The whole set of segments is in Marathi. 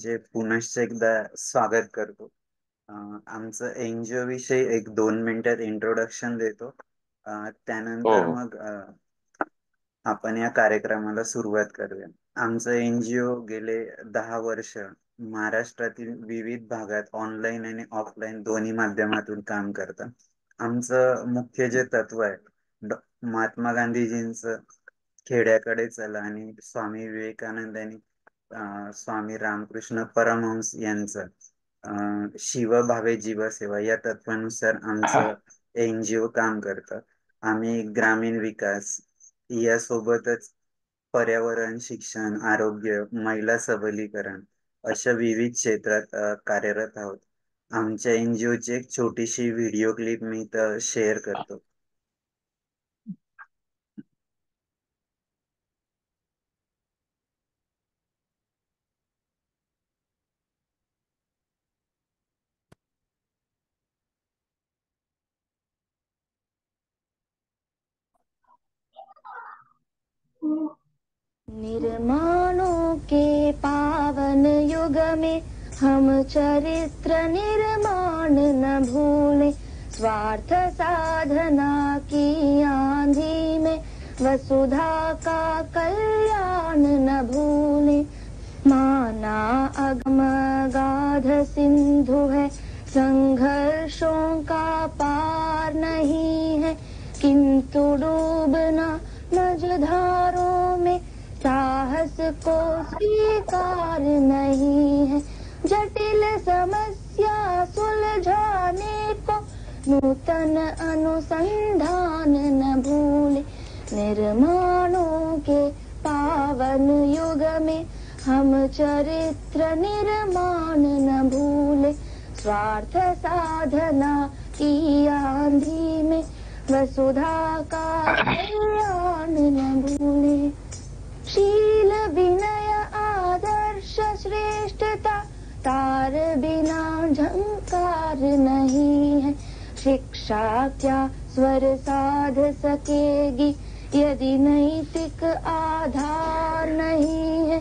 जे पुनश्च एकदा स्वागत करतो. आमचं एन-जी-ओ विषयी एक 2 मिनिटात इंट्रोडक्शन देतो. त्यानंतर हो. मग आपण या कार्यक्रमाला सुरुवात करूया. आमचं एन-जी-ओ गेले 10 वर्ष महाराष्ट्रातील विविध भागात ऑनलाईन आणि ऑफलाईन दोन्ही माध्यमातून काम करतं. आमचं मुख्य जे तत्व आहे, महात्मा गांधीजींचं खेड्याकडे चला आणि स्वामी विवेकानंद यांनी स्वामी रामकृष्ण परमहंस यांचं शिवभावे जीवसेवा या तत्वानुसार आमचं एन-जी-ओ काम करतं. आम्ही ग्रामीण विकास यासोबतच पर्यावरण, शिक्षण, आरोग्य, महिला सबलीकरण अशा विविध क्षेत्रात कार्यरत आहोत. आमच्या एन-जी-ओची एक छोटीशी व्हिडिओ क्लिप मी इथं शेअर करतो. निर्माणों के पावन युग में हम चरित्र निर्माण न भूले, स्वार्थ साधना की आंधी में वसुधा का कल्याण न भूले। माना अगम गाध सिंधु है, संघर्षों का पार नहीं है, किंतु डूबना मझधारों में साहस को स्वीकार नहीं है। जटिल समस्या सुलझाने को नूतन अनुसंधान न भूले। निर्माणों के पावन युग में हम चरित्र निर्माण न भूले, स्वार्थ साधना की आंधी में वसुधा का कल्याण न भूले। शील विनय आदर्श श्रेष्ठता तार बिना झंकार नहीं है। शिक्षा क्या स्वर साध सकेगी यदि नैतिक आधार नहीं है।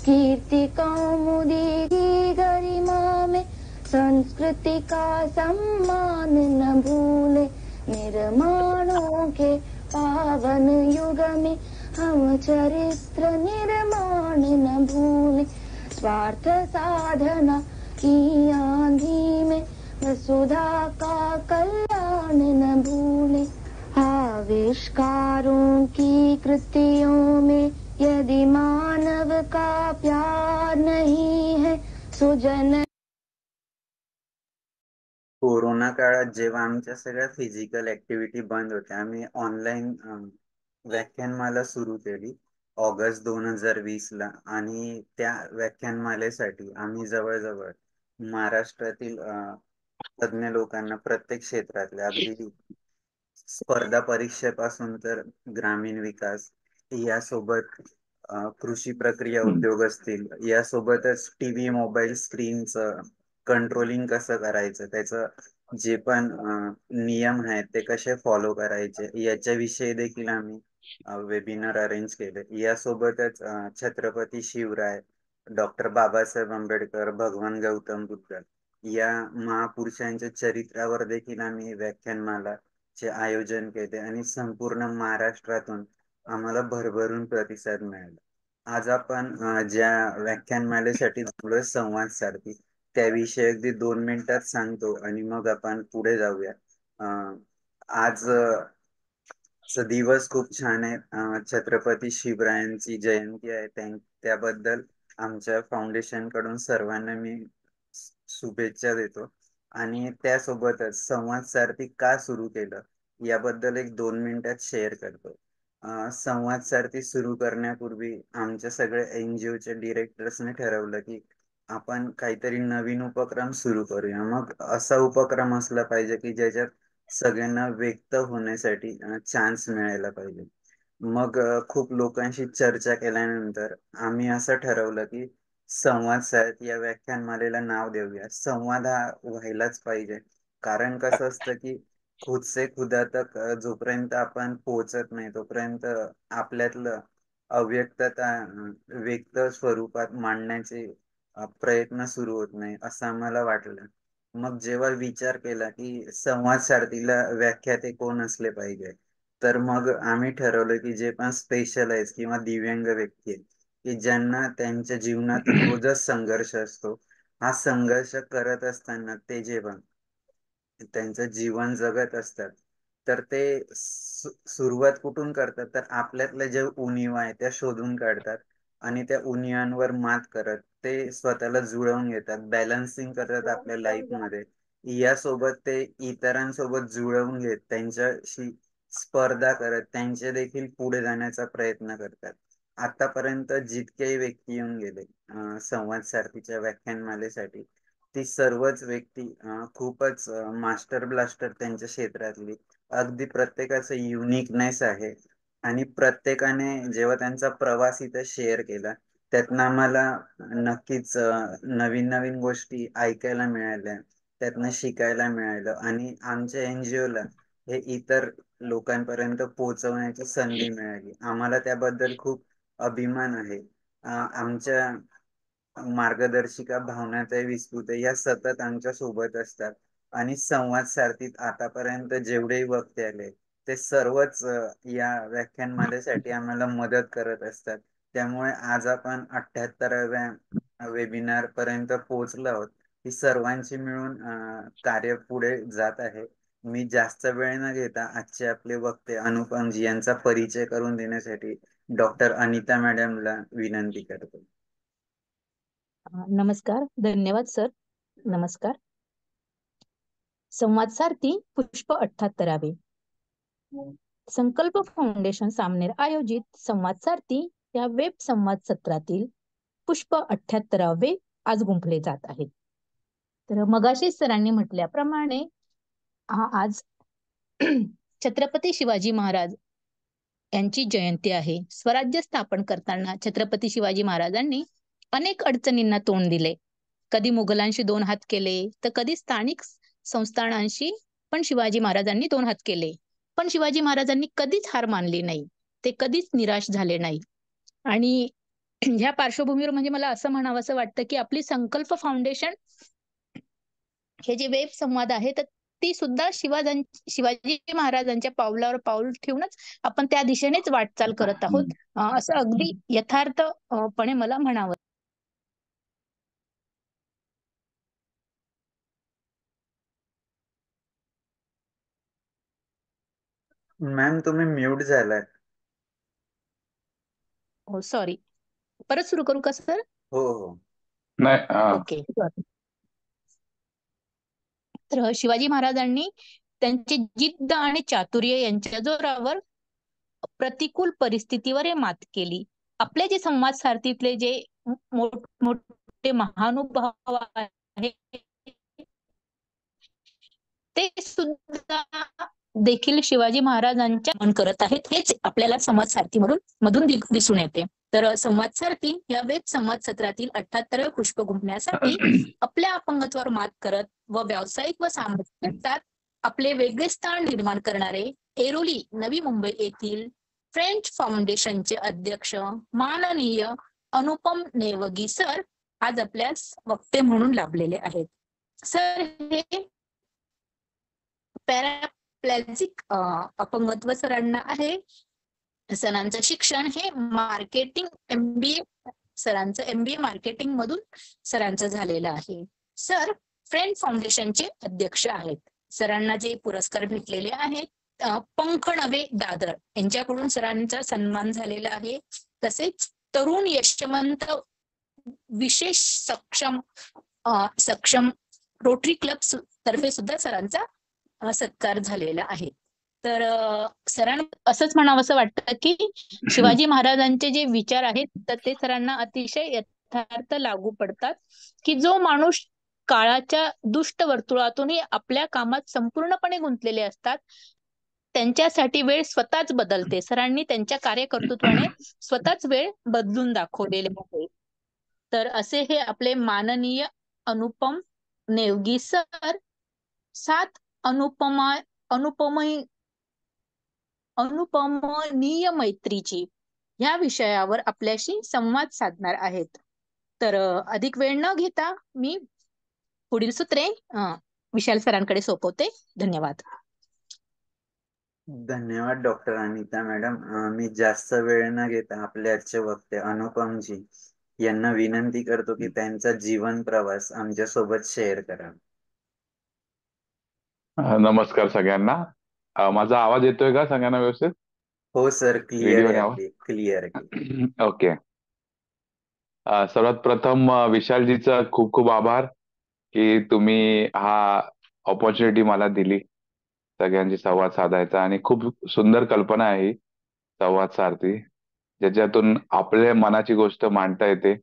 कीर्ति कौमुदी की गरिमा में संस्कृति का सम्मान न भूले। निर्माणों के पावन युग में हम चरित्र निर्माण न भूले, स्वार्थ साधना की आंधी में वसुधा का कल्याण न भूले। आविष्कारों की कृतियों में यदि मानव का प्यार नहीं है, सुजन कोरोना काळात जेव्हा आमच्या सगळ्या फिजिकल ऍक्टिव्हिटी बंद होत्या, आम्ही ऑनलाईन व्याख्यानमाला सुरू केली ऑगस्ट 2020 ला. आणि त्या व्याख्यानमालेसाठी आम्ही जवळजवळ महाराष्ट्रातील तज्ञ लोकांना प्रत्येक क्षेत्रातल्या अगदी स्पर्धा परीक्षेपासून तर ग्रामीण विकास यासोबत कृषी प्रक्रिया उद्योग असतील, यासोबतच टीव्ही मोबाईल स्क्रीनचं कंट्रोलिंग कसं करायचं, त्याचं जे पण नियम आहेत ते कसे फॉलो करायचे याच्याविषयी देखील आम्ही वेबिनार अरेंज केले. यासोबतच छत्रपती शिवराय, डॉक्टर बाबासाहेब आंबेडकर, भगवान गौतम बुद्ध या महापुरुषांच्या चरित्रावर देखील आम्ही व्याख्यानमाला चे आयोजन केले आणि संपूर्ण महाराष्ट्रातून आम्हाला भरभरून प्रतिसाद मिळाला. आज आपण ज्या व्याख्यानमालेसाठी थोडं संवाद साधू त्याविषयी अगदी 2 मिनिटात सांगतो आणि मग आपण पुढे जाऊया. आज चा दिवस खूप छान आहे. छत्रपती शिवरायांची जयंती आहे. त्याबद्दल आमच्या फाउंडेशन कडून सर्वांना मी शुभेच्छा देतो. आणि त्यासोबतच संवाद सारथी का सुरू केलं याबद्दल एक 2 मिनिटात शेअर करतो. संवाद सारथी सुरू करण्यापूर्वी आमच्या सगळ्या एन-जी-ओच्या डिरेक्टर्सने ठरवलं की आपण काहीतरी नवीन उपक्रम सुरू करूया. मग असा उपक्रम असला पाहिजे की ज्याच्यात सगळ्यांना व्यक्त होण्यासाठी चान्स मिळायला पाहिजे. मग खूप लोकांशी चर्चा केल्यानंतर आम्ही असं ठरवलं की संवाद सारथी या व्याख्यानमालेला नाव देऊया. संवाद हा व्हायलाच पाहिजे. कारण कसं असतं की खुद से खुदा तक जोपर्यंत आपण पोहोचत नाही तोपर्यंत आपल्यातलं अव्यक्तता व्यक्त स्वरूपात मांडण्याचे प्रयत्न सुरू होत नाही असं आम्हाला वाटलं. मग जेव्हा विचार केला की संवाद सारथीला व्याख्याते कोण असले पाहिजे, तर मग आम्ही ठरवलं की जे पण स्पेशलाइज किंवा दिव्यांग व्यक्ती आहेत, की ज्यांना त्यांच्या जीवनात रोजच संघर्ष असतो, हा संघर्ष करत असताना ते जेव्हा त्यांचं जीवन जगत असतात, तर ते सुरुवात कुठून करतात, तर आपल्यातल्या ज्या उणिवा आहे त्या शोधून काढतात आणि त्या उणिवांवर मात करत ते स्वतःला जुळवून घेतात, बॅलन्सिंग करतात आपल्या लाईफमध्ये. यासोबत ते इतरांसोबत जुळवून घेत त्यांच्याशी स्पर्धा करत त्यांचे देखील पुढे जाण्याचा प्रयत्न करतात. आतापर्यंत जितकेही व्यक्ती येऊन गेले संवाद सारथीच्या व्याख्यानमालेसाठी, ती सर्वच व्यक्ती खूपच मास्टर ब्लास्टर त्यांच्या क्षेत्रातली, अगदी प्रत्येकाचं युनिकनेस आहे. आणि प्रत्येकाने जेव्हा त्यांचा प्रवास इथं शेअर केला, त्यातनं आम्हाला नक्कीच नवीन नवीन गोष्टी ऐकायला मिळाल्या, त्यातनं शिकायला मिळालं आणि आमच्या NGO ला हे इतर लोकांपर्यंत पोहोचवण्याची संधी मिळाली. आम्हाला त्याबद्दल खूप अभिमान आहे. आमच्या मार्गदर्शिका भावनाताई विस्पुते या सतत आमच्या सोबत असतात आणि संवाद सारथीत आतापर्यंत जेवढेही वक्ते आले, ते सर्वच या व्याख्यानमालेसाठी आम्हाला मदत करत असतात. त्यामुळे आज आपण 78व्या वेबिनार पर्यंत पोहोचलो आहोत. ही सर्वांची मिळून कार्य पुढे जात आहे. मी जास्त वेळ न घेता आजचे आपले वक्ते अनुपमजी यांचा परिचय करून देण्यासाठी डॉक्टर अनिता मॅडमला विनंती करतो. नमस्कार, धन्यवाद सर. नमस्कार. संवाद सारथी पुष्प 78वे संकल्प फाउंडेशन सामनेर आयोजित संवाद सारथी या वेब संवाद सत्रातील पुष्प 78वे आज गुंफले जात आहेत. तर मगाशी सरांनी म्हटल्याप्रमाणे आज छत्रपती शिवाजी महाराज यांची जयंती आहे. स्वराज्य स्थापन करताना छत्रपती शिवाजी महाराजांनी अनेक अडचणींना तोंड दिले. कधी मुघलांशी 2 हात केले, तर कधी स्थानिक संस्थानांशी पण शिवाजी महाराजांनी 2 हात केले. पण शिवाजी महाराजांनी कधीच हार मानली नाही. ते कधीच निराश झाले नाही. आणि ह्या पार्श्वभूमीवर म्हणजे मला असं म्हणावंसं वाटतं की आपली संकल्प फाउंडेशन हे जे वेब संवाद आहे, तर ती सुद्धा शिवाजी महाराजांच्या पावलावर पाऊल ठेवूनच आपण त्या दिशेनेच वाटचाल करत आहोत, असं अगदी यथार्थपणे मला म्हणावं. मॅम तुम्ही म्यूट झालाय. हो सॉरी, परत सुरू करू का सर? हो हो. नाही. ओके. तर शिवाजी महाराजांनी त्यांची जिद्द आणि चातुर्य यांच्या जोरावर प्रतिकूल परिस्थितीवर मात केली. आपले जे संवाद सारथीतले जे मोठे महानुभाव आहेत, ते सुद्धा देखील शिवाजी महाराजांच्या मन करत आहेत. हेच आपल्याला संवाद सारथी मधून दिसून येते. तर संवाद सारथी या वेब संवाद सत्रातील 78वे पुष्प गुंफण्यासाठी आपल्या अपंगत्वावर मात करत व व्यावसायिक व सामाजिक क्षेत्रात आपले वेगळे स्थान निर्माण करणारे ऐरोली नवी मुंबई येथील फ्रेंच फाउंडेशनचे अध्यक्ष माननीय अनुपम नेवगी सर आज आपल्यास वक्ते म्हणून लाभलेले आहेत. सर हे पॅराप्लेजिक अपंगत्व सरांना आहे. सरांचं शिक्षण हे मार्केटिंग MBA, सरांचं MBA मार्केटिंग मधून सरांचं झालेलं आहे. सर फ्रेंड फाउंडेशनचे अध्यक्ष आहेत. सरांना जे पुरस्कार भेटलेले आहेत, पंख नवे दादर यांच्याकडून सरांचा सन्मान झालेला आहे. तसेच तरुण यशवंत विशेष सक्षम रोटरी क्लब तर्फे सुद्धा सरांचा सत्कार झालेला आहे. तर सरांना असंच म्हणावंसं वाटतं की शिवाजी महाराजांचे जे विचार आहेत, तर ते सरांना अतिशय यथार्थ लागू पडतात. की जो माणूस काळाच्या दुष्ट वर्तुळातूनही आपल्या कामात संपूर्णपणे गुंतलेले असतात, त्यांच्यासाठी वेळ स्वतःच बदलते. सरांनी त्यांच्या कार्यकर्तृत्वाने स्वतःच वेळ बदलून दाखवलेले आहे. तर असे हे आपले माननीय अनुपम नेवगी सर 7 अनुपमनीय मैत्रीची या विषयावर आपल्याशी संवाद साधणार आहेत. तर अधिक वेळ न घेता मी पुढील सूत्रे विशाल सरांकडे सोपवते. धन्यवाद. धन्यवाद डॉक्टर अनिता मॅडम. मी जास्त वेळ न घेता आपले आजचे वक्ते अनुपमजी यांना विनंती करतो की त्यांचा जीवन प्रवास आमच्या सोबत शेअर करा. नमस्कार सगळ्यांना. माझा आवाज येतोय का सगळ्यांना व्यवस्थित? हो सर, क्लिअर व्हिडिओ आहे, आणि अगदी क्लिअर आहे. आवाज ओके. सर्वात प्रथम विशालजीचा खूप खूप आभार की तुम्ही हा ऑपॉर्च्युनिटी मला दिली सगळ्यांशी संवाद साधायचा. आणि खूप सुंदर कल्पना आहे ही संवाद सारथी, ज्याच्यातून आपल्या मनाची गोष्ट मांडता येते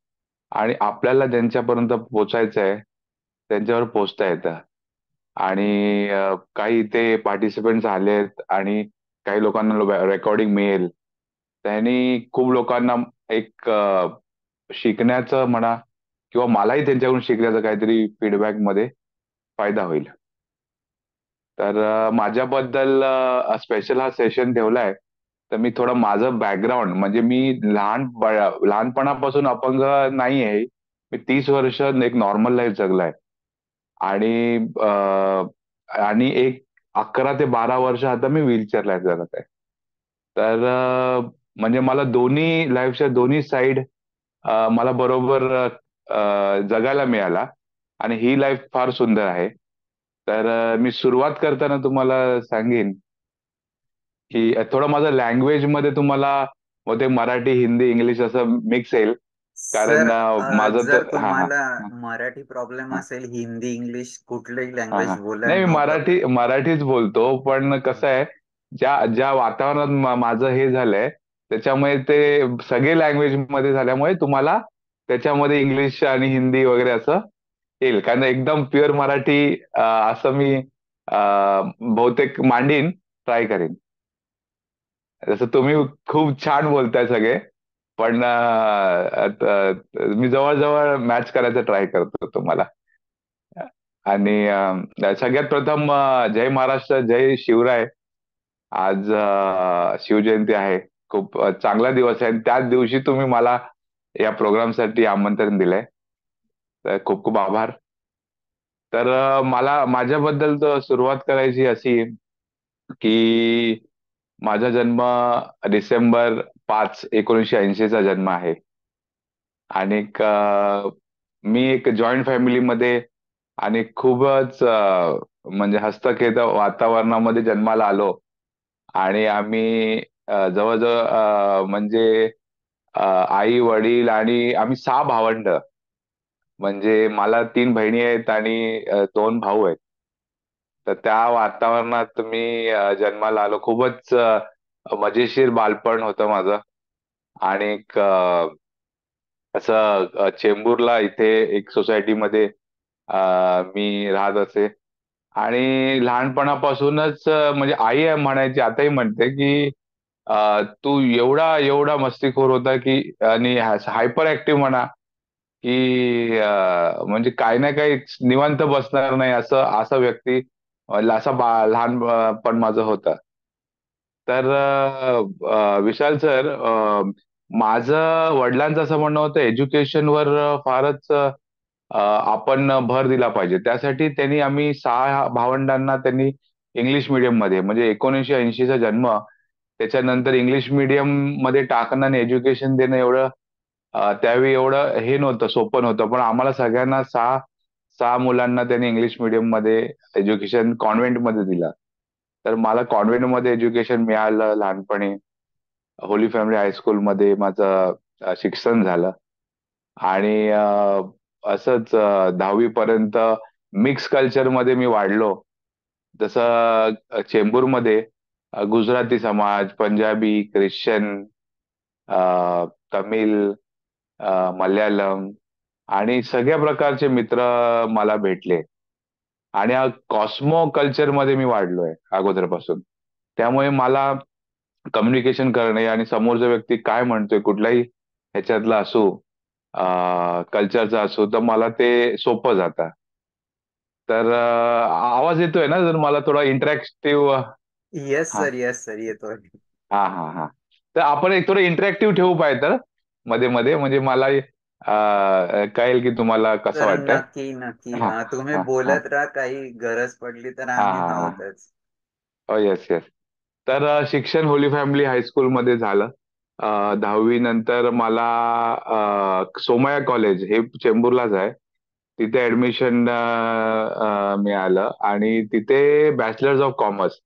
आणि आपल्याला ज्यांच्यापर्यंत पोचायचं आहे त्यांच्यावर पोचता येतं. आणि काही इथे पार्टिसिपेंट्स आलेत आणि काही लोकांना रेकॉर्डिंग मिळेल. त्यांनी खूप लोकांना एक शिकण्याचं म्हणा किंवा मलाही त्यांच्याकडून शिकण्याचं काहीतरी फीडबॅक मध्ये फायदा होईल. तर माझ्याबद्दल स्पेशल हा सेशन ठेवलाय. तर मी थोडं माझं बॅकग्राऊंड म्हणजे मी लहानपणापासून अपंग नाही आहे. मी 30 वर्ष एक नॉर्मल लाईफ जगलाय आणि एक 11 ते 12 वर्ष आता मी व्हीलचेअर लाईफ जगत आहे. तर म्हणजे मला दोन्ही लाईफच्या दोन्ही साईड मला बरोबर जगायला मिळाला आणि ही लाईफ फार सुंदर आहे. तर मी सुरुवात करताना तुम्हाला सांगेन की थोडं माझं लँग्वेज मध्ये तुम्हाला मग ते मराठी हिंदी इंग्लिश असं मिक्स येईल. सर, कारण माझं जर तर हा हा तुम्हाला मराठी प्रॉब्लेम हा असेल, हिंदी इंग्लिश कुठलंही हा हा लँग्वेज बोला, नाही मी नो प्रॉब्लेम. मराठीच बोलतो. पण कसं आहे, ज्या ज्या वातावरणात माझं हे झालंय त्याच्यामुळे ते सगळे लँग्वेज मध्ये झाल्यामुळे तुम्हाला त्याच्यामध्ये इंग्लिश आणि हिंदी वगैरे असं येईल. कारण एकदम प्युअर मराठी असं मी बहुतेक मांडीन, ट्राय करेन. जसं तुम्ही खूप छान बोलताय सगळे, पण मी जवळजवळ मॅच करायचा ट्राय करतो तुम्हाला. आणि सगळ्यात प्रथम जय महाराष्ट्र, जय शिवराय. आज शिवजयंती आहे. खूप चांगला दिवस आहे आणि त्याच दिवशी तुम्ही मला या प्रोग्रामसाठी आमंत्रण दिलंय. तर खूप खूप आभार. तर मला माझ्याबद्दल तर सुरुवात करायची अशी की माझा जन्म डिसेंबर 5, 1980 चा जन्म आहे. आणि मी एक जॉईंट फॅमिलीमध्ये आणि खूपच म्हणजे हस्तखेद वातावरणामध्ये जन्माला आलो. आणि आम्ही जवळजवळ म्हणजे आई वडील आणि आम्ही 6 भावंड. म्हणजे मला 3 बहिणी आहेत आणि 2 भाऊ आहेत. तर त्या वातावरणात मी जन्माला आलो. खूपच मजेशीर बालपण होतं माझं. आणि असं चेंबूरला इथे एक सोसायटीमध्ये मी राहत असे. आणि लहानपणापासूनच म्हणजे आई म्हणायची, आताही म्हणते की तू एवढा एवढा मस्तीखोर होता की आणि हायपर ऍक्टिव्ह म्हणा की म्हणजे काही ना काही निवांत बसणार नाही असं असं व्यक्ती असा लहानपण माझं होतं. तर विशाल सर, माझं वडिलांचं असं म्हणणं होतं एज्युकेशनवर फारच आपण भर दिला पाहिजे. त्यासाठी आम्ही 6 भावंडांना त्यांनी इंग्लिश मिडियम मध्ये म्हणजे 1980चा जन्म, त्याच्यानंतर इंग्लिश मिडियम मध्ये टाकणं आणि एज्युकेशन देणं एवढं त्यावेळी एवढं हे नव्हतं, सोपं नव्हतं. पण आम्हाला सगळ्यांना सहा सहा मुलांना त्यांनी इंग्लिश मिडियम मध्ये एज्युकेशन कॉन्व्हेंट मध्ये दिलं. तर मला कॉन्व्हेंट मध्ये एज्युकेशन मिळालं लहानपणी. होली फॅमिली हायस्कूलमध्ये माझं शिक्षण झालं. आणि असंच 10वी पर्यंत मिक्स कल्चरमध्ये मी वाढलो. जसं चेंबूरमध्ये गुजराती समाज, पंजाबी, ख्रिश्चन, तमिळ, मल्याळम आणि सगळ्या प्रकारचे मित्र मला भेटले. आणि कॉस्मो कल्चरमध्ये मी वाढलोय अगोदरपासून. त्यामुळे मला कम्युनिकेशन करणे आणि समोरचा व्यक्ती काय म्हणतोय कुठलाही ह्याच्यातला असो, कल्चरचा असो, तर मला ते सोपं जातं. तर आवाज येतोय ना जर मला थोडा इंटरॅक्टिव्ह? येस हा सर, येस सर, येतोय. हा हा हा तर आपण एक थोडं इंटरॅक्टिव्ह ठेवू पाहिजे तर मध्ये मध्ये, म्हणजे मला कळेल की तुम्हाला कसं तर वाटतंय. नक्की नक्की हा तुम्ही हा हा बोलत राहा, काही गरज पडली तर हा आम्ही हा हा. आहोतच. हो, येस येस. तर शिक्षण होली फॅमिली हायस्कूलमध्ये झालं. 10वी नंतर मला सोमया कॉलेज हे चेंबूरलाच आहे, तिथे ऍडमिशन मिळालं आणि तिथे बॅचलर्स ऑफ कॉमर्स,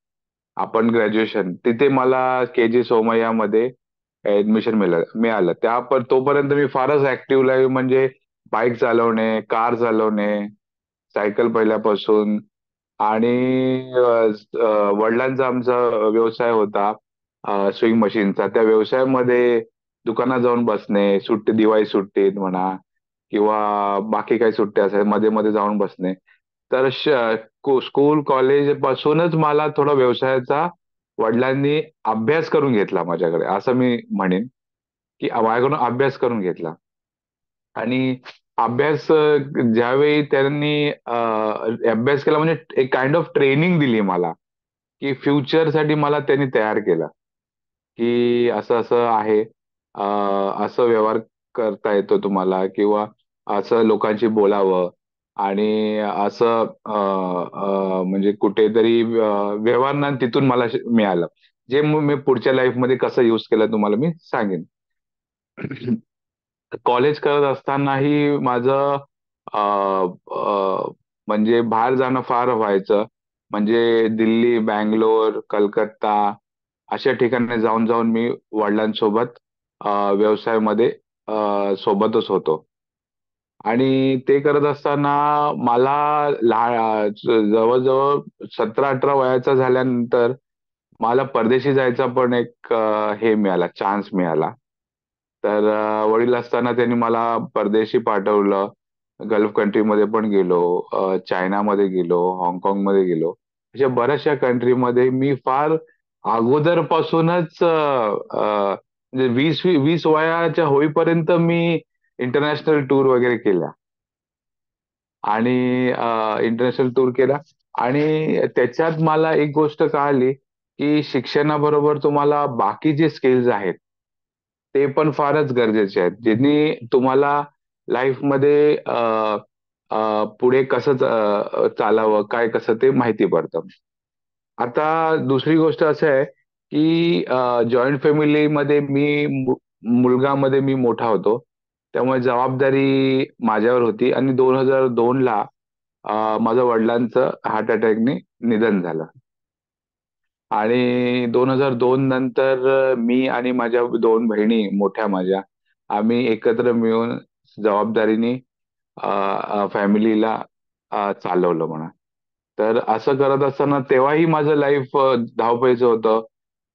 आपण ग्रॅज्युएशन तिथे मला के जी सोमय्यामध्ये ऍडमिशन मिळालं. तोपर्यंत मी फारच ऍक्टिव्ह लाईफ म्हणजे बाईक चालवणे, कार चालवणे, सायकल पहिल्यापासून. आणि वडिलांचा आमचा व्यवसाय होता स्विंग मशीनचा. त्या व्यवसायामध्ये दुकानात जाऊन बसणे, दिवाळी सुट्टीत म्हणा किंवा बाकी काही सुट्ट्या असेल मध्ये मध्ये जाऊन बसणे. तर स्कूल कॉलेज पासूनच मला थोडा व्यवसायाचा वडिलांनी अभ्यास करून घेतला माझ्याकडे, असं मी म्हणेन की माझ्याकडून अभ्यास करून घेतला. आणि अभ्यास ज्यावेळी त्यांनी अभ्यास केला म्हणजे एक काइंड ऑफ ट्रेनिंग दिली मला, की फ्युचरसाठी मला त्यांनी तयार केलं, की असं असं आहे, असं व्यवहार करता येतो तुम्हाला किंवा असं लोकांशी बोलावं आणि असं म्हणजे कुठेतरी व्यवहार तिथून मला मिळालं, जे मी पुढच्या लाईफमध्ये कसं यूज केलं तुम्हाला मी सांगेन. कॉलेज करत असतानाही माझं अ, अ, म्हणजे बाहेर जाणं फार व्हायचं. म्हणजे दिल्ली, बँगलोर, कलकत्ता अशा ठिकाणी जाऊन जाऊन मी वडिलांसोबत व्यवसायामध्ये सोबतच होतो. आणि ते करत असताना मला जवळजवळ 17-18 वयाचा झाल्यानंतर मला परदेशी जायचा पण एक हे मिळाला, चान्स मिळाला. तर वडील असताना त्यांनी मला परदेशी पाठवलं. गल्फ कंट्रीमध्ये पण गेलो, चायनामध्ये गेलो, हाँगकाँगमध्ये गेलो. अशा बऱ्याचशा कंट्रीमध्ये मी फार अगोदरपासूनच म्हणजे 20 वयाच्या होईपर्यंत मी इंटरनॅशनल टूर वगैरे केल्या आणि इंटरनॅशनल टूर केला. आणि त्याच्यात मला एक गोष्ट कळाली, की शिक्षणाबरोबर तुम्हाला बाकी जे स्किल्स आहेत ते पण फारच गरजेचे आहेत, ज्यांनी तुम्हाला लाईफमध्ये पुढे कसं चालावं, काय कसं ते माहिती पडतं. आता दुसरी गोष्ट असं आहे, की जॉईंट फॅमिलीमध्ये मुलगामध्ये मी मोठा होतो. त्यामुळे जबाबदारी माझ्यावर होती आणि 2002ला माझ्या वडिलांचं हार्ट अटॅकने निधन झालं. आणि 2002 नंतर मी आणि माझ्या 2 बहिणी मोठ्या माझ्या, आम्ही एकत्र मिळून जबाबदारीने फॅमिलीला चालवलं म्हणा. तर असं करत असताना तेव्हाही माझं लाईफ धावपळीचं होतं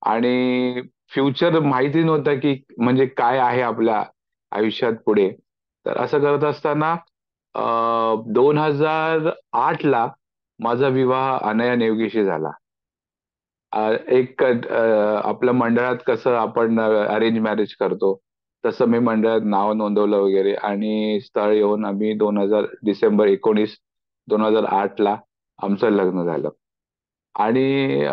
आणि फ्युचर माहिती नव्हतं की म्हणजे काय आहे आपल्या आयुष्यात पुढे. तर असं करत असताना 2008ला माझा विवाह अनया नेवगीशी झाला. एक आपल्या मंडळात कसं आपण अरेंज मॅरेज करतो तसं मी मंडळात नाव नोंदवलं वगैरे आणि स्थळ येऊन आम्ही डिसेंबर 19, 2008ला आमचं लग्न झालं. आणि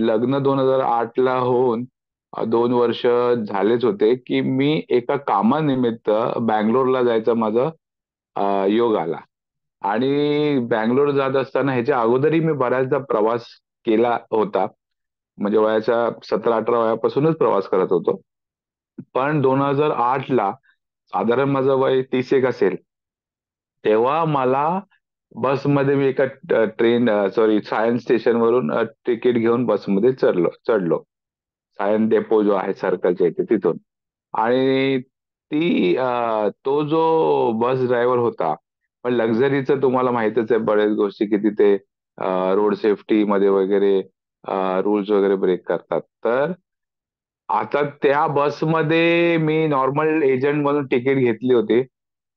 लग्न 2008ला होऊन 2 वर्ष झालेच होते की मी एका कामानिमित्त बँगलोरला जायचा माझा योग आला. आणि बँगलोर जात असताना ह्याच्या अगोदरही मी बऱ्याचदा प्रवास केला होता, म्हणजे वयाच्या 17-18 वयापासूनच प्रवास करत होतो. पण 2008ला साधारण माझं वय 30 एक असेल, तेव्हा मला बसमध्ये मी एका सॉरी सायन्स स्टेशनवरून तिकीट घेऊन बसमध्ये चढलो. सायन्स डेपो जो आहे सर्कलच्या इथे तिथून. आणि तो जो बस ड्रायव्हर होता, पण लक्झरीचं तुम्हाला माहितच आहे बऱ्याच गोष्टी की तिथे रोड सेफ्टी मध्ये वगैरे रूल्स वगैरे ब्रेक करतात. तर आता त्या बसमध्ये मी नॉर्मल एजंट म्हणून तिकीट घेतली होती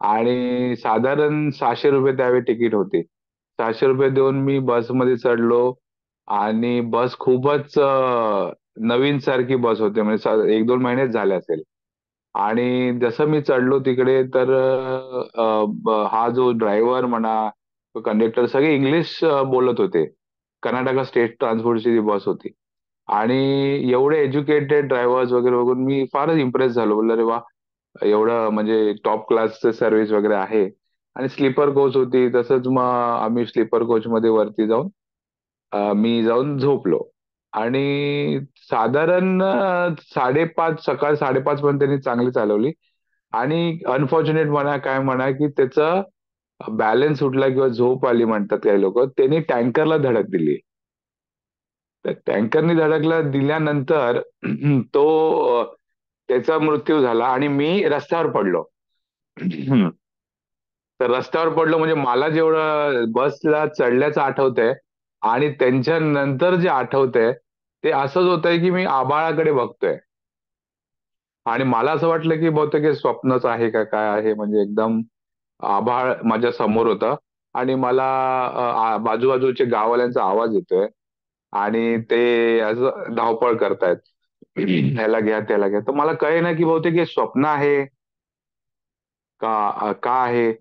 आणि साधारण ₹600 त्यावेळी तिकीट होते. ₹600 देऊन मी बसमध्ये चढलो आणि बस खूपच नवीन सारखी बस होती, म्हणजे 1-2 महिनेच झाले असेल. आणि जसं मी चढलो तिकडे तर हा जो ड्रायव्हर म्हणा, कंडक्टर सगळे इंग्लिश बोलत होते. कर्नाटका स्टेट ट्रान्सपोर्टची ती बस होती. आणि एवढे एज्युकेटेड ड्रायव्हर्स वगैरे बघून मी फारच इम्प्रेस झालो. बोललो अरे वा, एवढं म्हणजे टॉप क्लासचे सर्व्हिस वगैरे आहे. आणि स्लीपर कोच होती, तसंच मग आम्ही स्लीपर कोच मध्ये वरती जाऊन मी जाऊन झोपलो. आणि साधारण 5:30 सकाळ 5:30 पर्यंत त्यांनी चांगली चालवली. आणि अनफॉर्च्युनेट म्हणा काय म्हणा की त्याचं बॅलन्स सुटला किंवा झोप आली म्हणतात काही लोक, त्यांनी टँकरला धडक दिली. तर टँकरनी धडकला दिल्यानंतर तो अ, त्याचा मृत्यू झाला आणि मी रस्त्यावर पडलो. तर रस्त्यावर पडलो म्हणजे मला जेवढं बसला चढल्याचं आठवतंय आणि त्यांच्या नंतर जे आठवतंय ते असंच होतंय की मी आभाळाकडे बघतोय आणि मला असं वाटलं की बहुतेक हे स्वप्नच आहे का काय आहे, म्हणजे एकदम आभाळ माझ्या समोर होतं. आणि मला बाजूबाजूचे गाववाल्यांचा आवाज येतोय आणि ते असं धावपळ करतायत. ह्याला घ्या त्याला घ्या, तर मला कळे ना की बहुतेक हे स्वप्न आहे का आहे.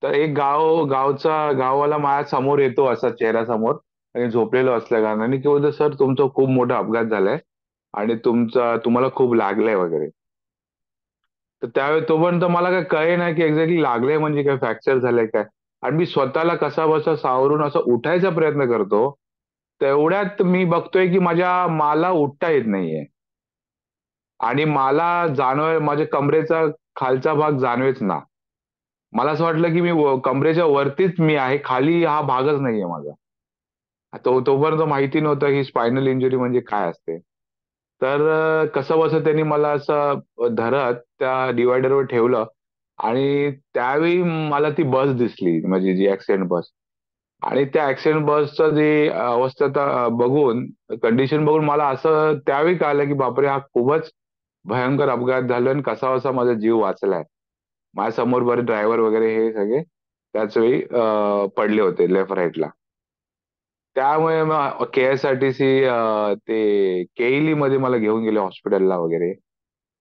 तर एक गाववाला माझ्या समोर येतो असा चेहरा समोर आणि झोपलेलो असल्या कारणाने की बोलतो, सर तुमचा खूप मोठा अपघात झालाय आणि तुम्हाला खूप लागलंय वगैरे. तर त्यावेळी तोपर्यंत मला काय कळे ना की एक्झॅक्टली लागलंय म्हणजे काय, फ्रॅक्चर झालंय काय. आणि मी स्वतःला कसा बसा सावरून असं उठायचा प्रयत्न करतो, तेवढ्यात मी बघतोय की मला उठता येत नाहीये. आणि मला माझ्या कमरेचा खालचा भाग जाणवेच ना. मला असं वाटलं की कमरेच्या वरतीच मी आहे, खाली हा भागच नाहीये माझा. तोपर्यंत माहिती नव्हतं की स्पायनल इंजुरी म्हणजे काय असते. तर कसं बसं त्यांनी मला असं धरत त्या डिवायडरवर ठेवलं. आणि त्यावेळी मला ती बस दिसली, म्हणजे जी ऍक्सिडेंट बस. आणि त्या ऍक्सिडेंट बसचं जे अवस्था बघून, कंडिशन बघून मला असं त्यावेळी कळालं की बापरे, हा खूपच भयंकर अपघात झाला आणि कसा बसा माझा जीव वाचलाय. माझ्यासमोर बरे ड्रायव्हर वगैरे हे सगळे त्याच वेळी पडले होते लेफ्ट राईटला. त्यामुळे मग KSRTC ते केईली मध्ये मला घेऊन गेले हॉस्पिटलला वगैरे.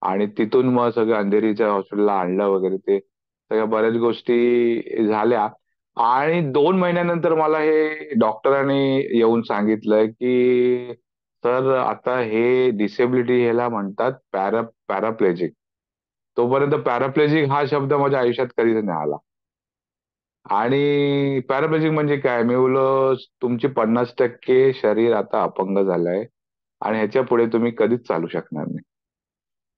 आणि तिथून मग सगळं अंधेरीच्या हॉस्पिटलला आणलं वगैरे, ते सगळ्या बऱ्याच गोष्टी झाल्या. आणि 2 महिन्यानंतर मला हे डॉक्टरांनी येऊन सांगितलं की सर आता हे डिसेबिलिटी ह्याला म्हणतात पॅराप्लेजिक. तोपर्यंत पॅराप्लेजिक हा शब्द माझ्या आयुष्यात कधीच नाही आला. आणि पॅराप्लेजिक म्हणजे काय, मी बोललो तुमची 50% शरीर आता अपंग झालंय आणि ह्याच्या पुढे तुम्ही कधीच चालू शकणार नाही.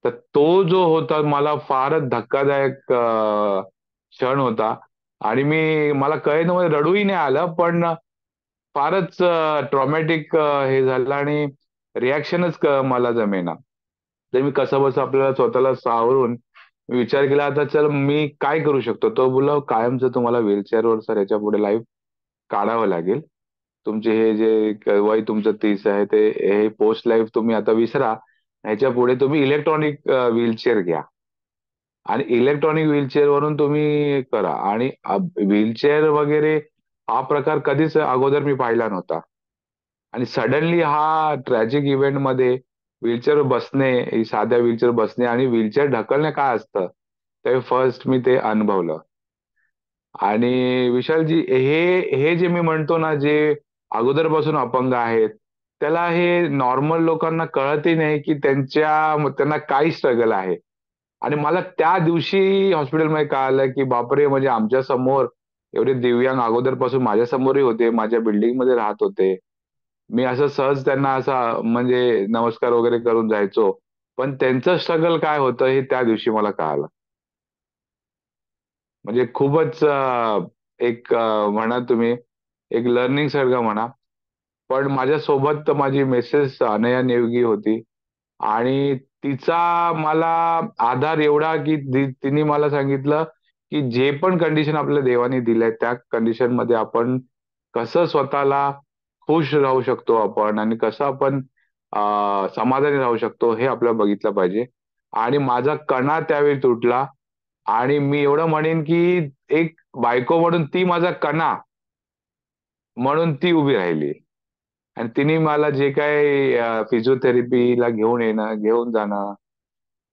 तर तो जो होता मला फारच धक्कादायक क्षण होता. आणि मला कळेना, मला रडूही नाही आलं, पण फारच ट्रॉमॅटिक हे झालं आणि रिॲक्शनच मला जमेना. तर मी कसंबसं आपल्याला स्वतःला सावरून विचार केला, आता चल मी काय करू शकतो. तो बोलला कायमचं तुम्हाला व्हीलचेअरवर सर याच्या पुढे लाईफ काढावं लागेल. तुमचे हे जे वय तुमचं 30 आहे, ते हे पोस्ट लाईफ तुम्ही आता विसरा. ह्याच्या पुढे तुम्ही इलेक्ट्रॉनिक व्हीलचेअर घ्या आणि इलेक्ट्रॉनिक व्हीलचेअर वरून तुम्ही करा. आणि व्हीलचेअर वगैरे हा प्रकार कधीच अगोदर मी पाहिला नव्हता. आणि सडनली हा ट्रॅजिक इव्हेंट मध्ये व्हीलचेअर बसणे, साध्या व्हीलचेअर बसणे आणि व्हीलचेअर ढकलणे काय असतं, ते फर्स्ट मी ते अनुभवलं. आणि विशालजी, हे हे जे मी म्हणतो ना, जे अगोदरपासून अपंग आहेत, त्याला हे नॉर्मल लोकांना कळतही नाही की त्यांना काय स्ट्रगल आहे. आणि मला त्या दिवशी हॉस्पिटलमध्ये कळालं की बापरे, म्हणजे आमच्या समोर एवढे दिव्यांग अगोदरपासून माझ्या समोरही होते, माझ्या बिल्डिंग मध्ये राहत होते. मी असं सहज त्यांना असा म्हणजे नमस्कार वगैरे करून जायचो. पण त्यांचं स्ट्रगल काय होतं हे त्या दिवशी मला कळालं. म्हणजे खूपच एक म्हणा तुम्ही, एक लर्निंग सारखं म्हणा. पण माझ्यासोबत तर माझी मिसेस अनया नेवगी होती. आणि तिचा मला आधार एवढा की तिने मला सांगितलं की जे पण कंडिशन आपल्या देवाने दिलंय त्या कंडिशन मध्ये आपण कसं स्वतःला खुश राहू शकतो आपण आणि कसं आपण समाधानी राहू शकतो हे आपल्याला बघितलं पाहिजे. आणि माझा कणा त्यावेळी तुटला. आणि मी एवढं म्हणेन की एक बायको म्हणून ती माझा कणा म्हणून ती उभी राहिली. आणि तिने मला जे काय फिजिओथेरपीला घेऊन जाणं,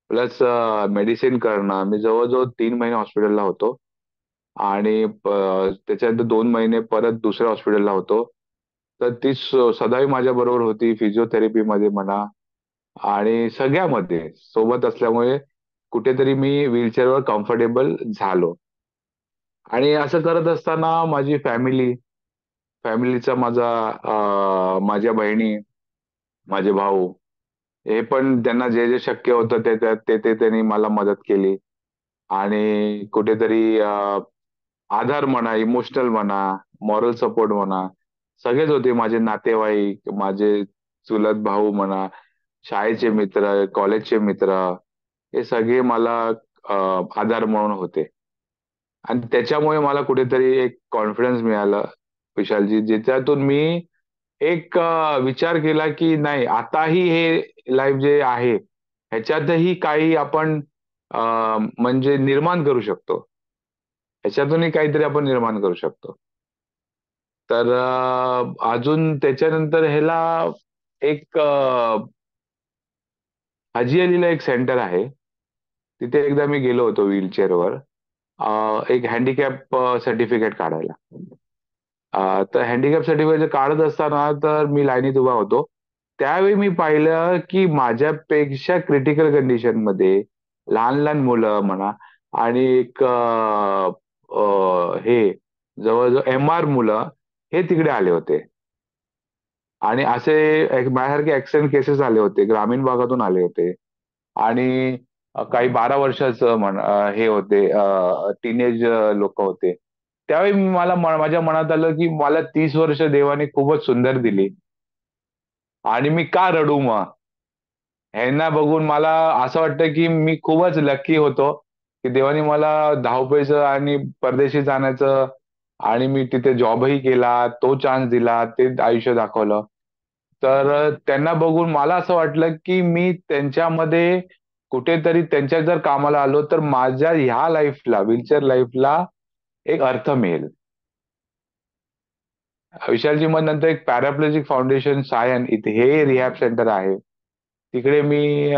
प्लस मेडिसिन करणं. मी जवळजवळ 3 महिने हॉस्पिटलला होतो. आणि त्याच्यानंतर 2 महिने परत दुसऱ्या हॉस्पिटलला होतो. तर ती सदाही माझ्या बरोबर होती, फिजिओथेरपी मध्ये म्हणा आणि सगळ्यामध्ये सोबत असल्यामुळे कुठेतरी मी व्हीलचेअरवर कम्फर्टेबल झालो. आणि असं करत असताना माझी फॅमिलीचा माझ्या बहिणी, माझे भाऊ, हे पण त्यांना जे जे शक्य होतं ते त्यांनी मला मदत केली. आणि कुठेतरी आधार म्हणा, इमोशनल म्हणा, मॉरल सपोर्ट म्हणा, सगळेच होते. माझे नातेवाईक, माझे चुलत भाऊ म्हणा, शाळेचे मित्र, कॉलेजचे मित्र, हे सगळे मला आधार म्हणून होते. आणि त्याच्यामुळे मला कुठेतरी एक कॉन्फिडन्स मिळालं, विशालजी, ज्याच्यातून मी एक विचार केला की नाही, आताही हे लाईफ जे आहे ह्याच्यातही काही आपण म्हणजे निर्माण करू शकतो. ह्याच्यातूनही काहीतरी आपण निर्माण करू शकतो. तर अजून त्याच्यानंतर ह्याला एक हाजी अलीला एक सेंटर आहे, तिथे एकदा मी गेलो होतो व्हीलचेअरवर एक हँडिकॅप सर्टिफिकेट काढायला. तर हँडिकॅप सर्टिफिकेट काढत असताना तर मी लाईनीत उभा होतो. त्यावेळी मी पाहिलं की माझ्यापेक्षा क्रिटिकल कंडिशन मध्ये लहान लहान मुलं म्हणा, आणि एक हे जवळजवळ MR मुलं हे तिकडे आले होते. आणि असे माझ्यासारखे ऍक्सिडेंट केसेस आले होते, ग्रामीण भागातून आले होते. आणि काही 12 वर्षाचं हे होते, टीनेज लोक होते. त्यावेळी माझ्या मनात आलं की मला 30 वर्ष देवाने खूपच सुंदर दिली, आणि मी का रडू मग. ह्यांना बघून मला असं वाटतं की मी खूपच लकी होतो की देवाने मला धावपळीचं आणि परदेशी जाण्याचं, आणि मी तिथे जॉबही केला, तो चान्स दिला, ते आयुष्य दाखवलं. तर त्यांना बघून मला असं वाटलं की मी त्यांच्यामध्ये कुठेतरी त्यांच्या जर कामाला आलो तर माझ्या ह्या लाईफला, व्हीलचेअर लाईफला एक अर्थ मिळेल. विशालजी, मग नंतर एक पॅराप्लेजिक फाउंडेशन सायन इथे हे रिहॅब सेंटर आहे, तिकडे मी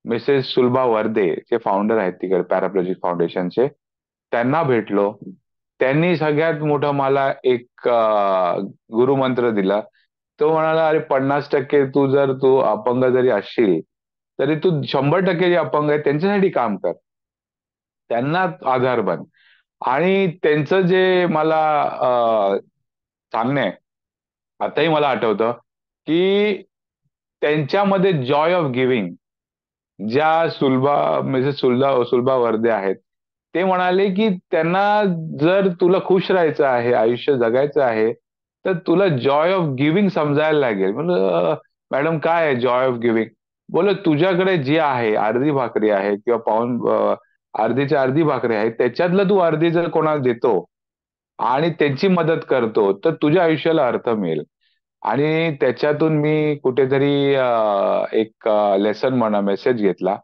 मिसेस सुलभा वर्दे जे फाउंडर आहेत तिकडे पॅराप्लेजिक फाउंडेशनचे, त्यांना भेटलो. त्यांनी सगळ्यात मोठं मला एक गुरुमंत्र दिला. तो म्हणाला, अरे 50% तू अपंग जरी असशील तरी तू 100% जे अपंग आहे त्यांच्यासाठी काम कर, त्यांना आधार बन. आणि त्यांचं जे मला सांगणं आहे, आताही मला आठवतं की त्यांच्यामध्ये जॉय ऑफ गिव्हिंग, ज्या सुलभा वर्दे आहेत, ते म्हणाले की त्यांना जर तुला खुश राहायचं आहे, आयुष्य जगायचं आहे, तर तुला जॉय ऑफ गिव्हिंग समजायला लागेल. म्हणजे मॅडम काय आहे जॉय ऑफ गिव्हिंग? बोल, तुझ्याकडे जे आहे, अर्धी भाकरी आहे किंवा अर्धीच्या अर्धी भाकरी आहे, त्याच्यातलं तू अर्धी जर कोणाला देतो आणि त्यांची मदत करतो तर तुझ्या आयुष्याला अर्थ मिळेल. आणि त्याच्यातून मी कुठेतरी एक लेसन म्हणा, मेसेज घेतला.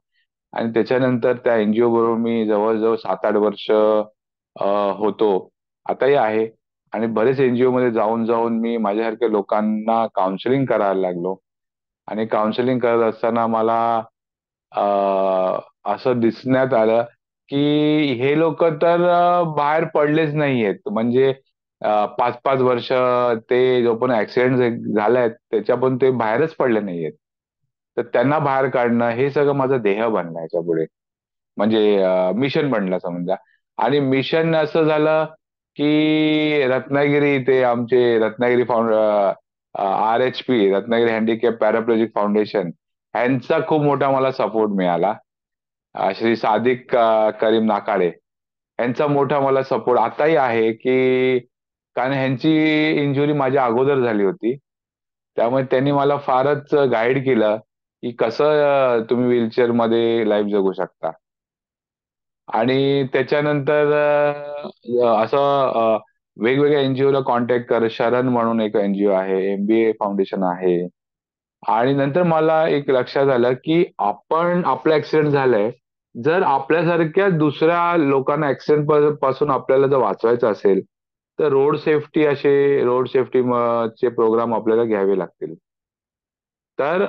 आणि त्याच्यानंतर त्या NGO बरोबर मी जवळजवळ 7-8 वर्ष होतो, आताही आहे. आणि बरेच NGO मध्ये जाऊन जाऊन मी माझ्यासारख्या लोकांना काउन्सिलिंग करायला लागलो. आणि काउन्सिलिंग करत असताना मला असं दिसण्यात आलं की हे लोक तर बाहेर पडलेच नाहीयेत. म्हणजे 5-5 वर्ष ते जो पण ऍक्सिडेंट झालाय त्याच्या पण ते बाहेरच पडले नाहीयेत. तर त्यांना बाहेर काढणं हे सगळं माझं ध्येय बनलं याच्या पुढे, म्हणजे मिशन बनलं समजा. आणि मिशन असं झालं की रत्नागिरी, इथे आमचे Ratnagiri RHP, Ratnagiri handicap paraplegic foundation, ह्यांचा खूप मोठा मला सपोर्ट मिळाला. श्री सादिक करीम नाकाडे यांचा मोठा मला सपोर्ट आताही आहे, की कारण ह्यांची इंजुरी माझ्या अगोदर झाली होती. त्यामुळे त्यांनी मला फारच गाईड केलं की कसं तुम्ही व्हीलचेअर मध्ये लाईफ जगू शकता. आणि त्याच्यानंतर असं वेगवेगळ्या NGO ला कॉन्टॅक्ट कर, शरण म्हणून एक NGO आहे, MBA फाउंडेशन आहे. आणि नंतर मला एक लक्षात आलं की आपण, आपला ऍक्सिडेंट झालाय, जर आपल्यासारख्या दुसऱ्या लोकांना ऍक्सिडेंट पासून आपल्याला जर वाचवायचं असेल तर रोड सेफ्टी चे प्रोग्राम आपल्याला घ्यावे लागतील. तर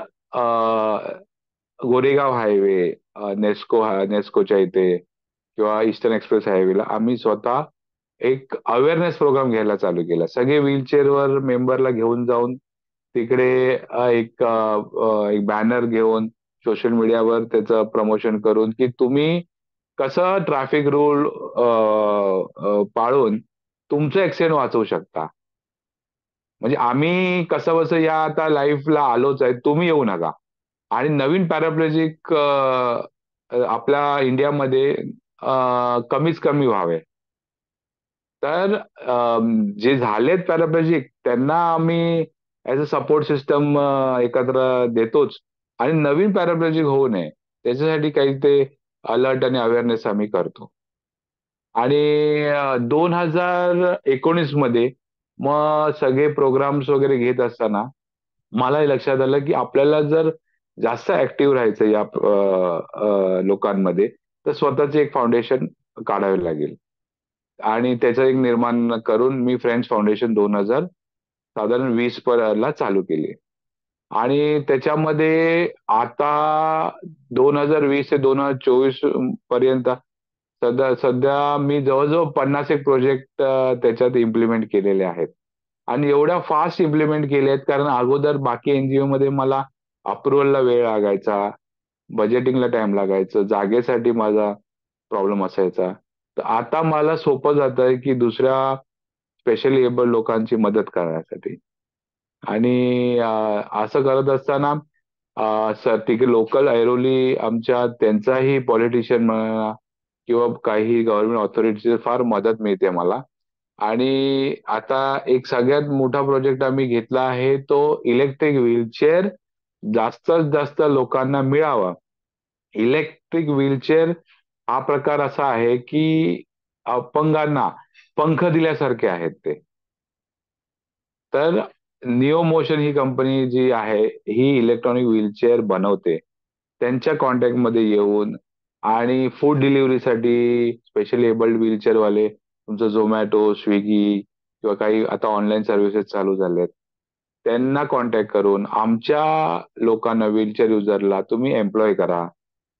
गोरेगाव हायवे, नेस्कोच्या इथे किंवा ईस्टर्न एक्सप्रेस हायवेला आम्ही स्वतः एक अवेअरनेस प्रोग्राम घ्यायला चालू केला. सगळे व्हीलचेअरवर मेंबरला घेऊन जाऊन तिकडे एक बॅनर घेऊन सोशल मीडियावर त्याचं प्रमोशन करून की तुम्ही कसं ट्रॅफिक रूल पाळून तुमचं ऍक्सिडेंट वाचवू शकता. म्हणजे आम्ही कसं बसं या आता लाईफला आलोच आहे, तुम्ही येऊ नका. आणि नवीन पॅराप्लेजिक आपल्या इंडियामध्ये कमीच कमी व्हावे. तर जे झालेत पॅराप्लेजिक त्यांना आम्ही ऍज अ सपोर्ट सिस्टम एकत्र देतोच. आणि नवीन पॅराप्लेजिक होऊ नये त्याच्यासाठी काही ते अलर्ट आणि अवेअरनेस आम्ही करतो. आणि 2019 मध्ये मग सगळे प्रोग्राम्स वगैरे घेत असताना मला हे लक्षात आलं की आपल्याला जर जास्त ऍक्टिव्ह राहायचं या लोकांमध्ये तर स्वतःचे एक फाउंडेशन काढावे लागेल. आणि त्याचं एक निर्माण करून मी फ्रेंड्स फाउंडेशन 2020 ला चालू केली. आणि त्याच्यामध्ये आता 2020 ते 2024 पर्यंत सध्या मी जवळजवळ 50 एक प्रोजेक्ट त्याच्यात इम्प्लिमेंट केलेले आहेत. आणि एवढ्या फास्ट इम्प्लिमेंट केले आहेत कारण अगोदर बाकी एनजीओ मध्ये मला अप्रुव्हलला वेळ लागायचा, बजेटिंगला टाइम लागायचं, जागेसाठी माझा प्रॉब्लेम असायचा. तर आता मला सोपं जात आहे की दुसऱ्या स्पेशली एबल लोकांची मदत करण्यासाठी. आणि असं करत असताना तिकडे लोकल ऐरोली आमच्या त्यांचाही पॉलिटिशियन म्हणा किंवा काही गव्हर्नमेंट ऑथॉरिटीची फार मदत मिळते मला. आणि आता एक सगळ्यात मोठा प्रोजेक्ट आम्ही घेतला आहे तो इलेक्ट्रिक व्हीलचेअर जास्तीत जास्त लोकांना मिळावा. इलेक्ट्रिक व्हीलचेअर हा प्रकार असा आहे की अपंगांना पंख दिल्यासारखे आहेत ते. तर निओ मोशन ही कंपनी जी आहे ही इलेक्ट्रॉनिक व्हीलचेअर बनवते. त्यांच्या कॉन्टॅक्टमध्ये येऊन आणि फूड डिलिव्हरीसाठी स्पेशली एबल्ड व्हीलचेअर वाले तुमचं झोमॅटो, स्विगी किंवा काही आता ऑनलाईन सर्व्हिसेस चालू झालेत त्यांना कॉन्टॅक्ट करून आमच्या लोकांना व्हीलचेअर युजरला तुम्ही एम्प्लॉय करा,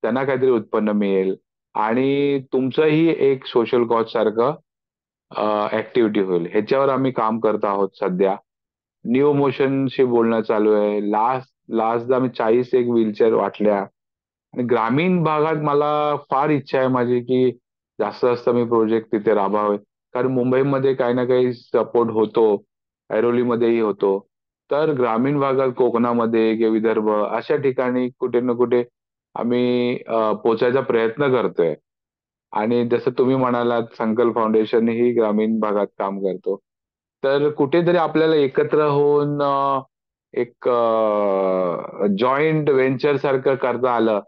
त्यांना काहीतरी उत्पन्न मिळेल आणि तुमचंही एक सोशल कॉज सारखं ऍक्टिव्हिटी होईल. ह्याच्यावर आम्ही काम करत आहोत सध्या. न्यू मोशनशी बोलणं चालू आहे. लास्टदा आम्ही 40 एक व्हीलचेअर वाटल्या. आणि ग्रामीण भागात मला फार इच्छा आहे माझी की जास्त जास्त मी प्रोजेक्ट तिथे राबवावे. कारण मुंबईमध्ये काही ना काही सपोर्ट होतो, ऐरोलीमध्येही होतो. तर ग्रामीण भागात कोकणामध्ये किंवा विदर्भ अशा ठिकाणी कुठे ना कुठे आम्ही पोचायचा प्रयत्न करतोय. आणि जसं तुम्ही म्हणालात संकल्प फाउंडेशन ही ग्रामीण भागात काम करतो. तर कुठेतरी आपल्याला एकत्र होऊन एक जॉईंट व्हेंचर सारखं करता आलं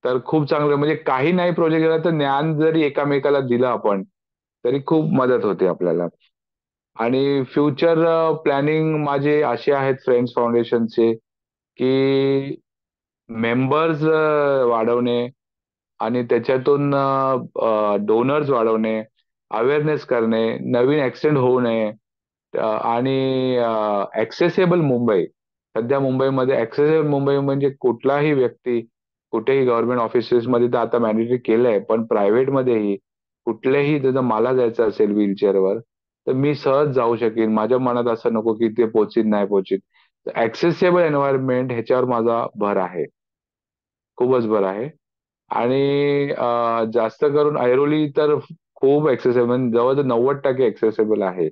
तर खूप चांगलं. म्हणजे काही नाही प्रोजेक्ट केला तर ज्ञान जरी एकामेकाला दिलं आपण तरी खूप मदत होते आपल्याला. आणि फ्युचर प्लॅनिंग माझे असे आहेत फ्रेंड्स फाउंडेशनचे की मेंबर्स वाढवणे आणि त्याच्यातून डोनर्स वाढवणे, अवेअरनेस करणे, नवीन ऍक्सिडेंट होऊ नये. आणि ऍक्सेसेबल मुंबई. सध्या मुंबईमध्ये ऍक्सेसेबल मुंबई म्हणजे कुठलाही व्यक्ती कुठेही गव्हर्नमेंट ऑफिसेसमध्ये तर आता मॅन्डेटरी केलंय पण प्रायव्हेटमध्येही कुठल्याही जर मला जायचं असेल व्हीलचेअरवर तर मी सहज जाऊ शकेन. माझ्या मनात असं नको की ते पोचीत नाही पोचीत. ऍक्सेसेबल एन्व्हायरमेंट ह्याच्यावर माझा भर आहे, खूपच भर आहे. आणि जास्त करून ऐरोली तर खूप ऍक्सेसेबल, जवळजवळ 90% ऍक्सेसेबल आहे.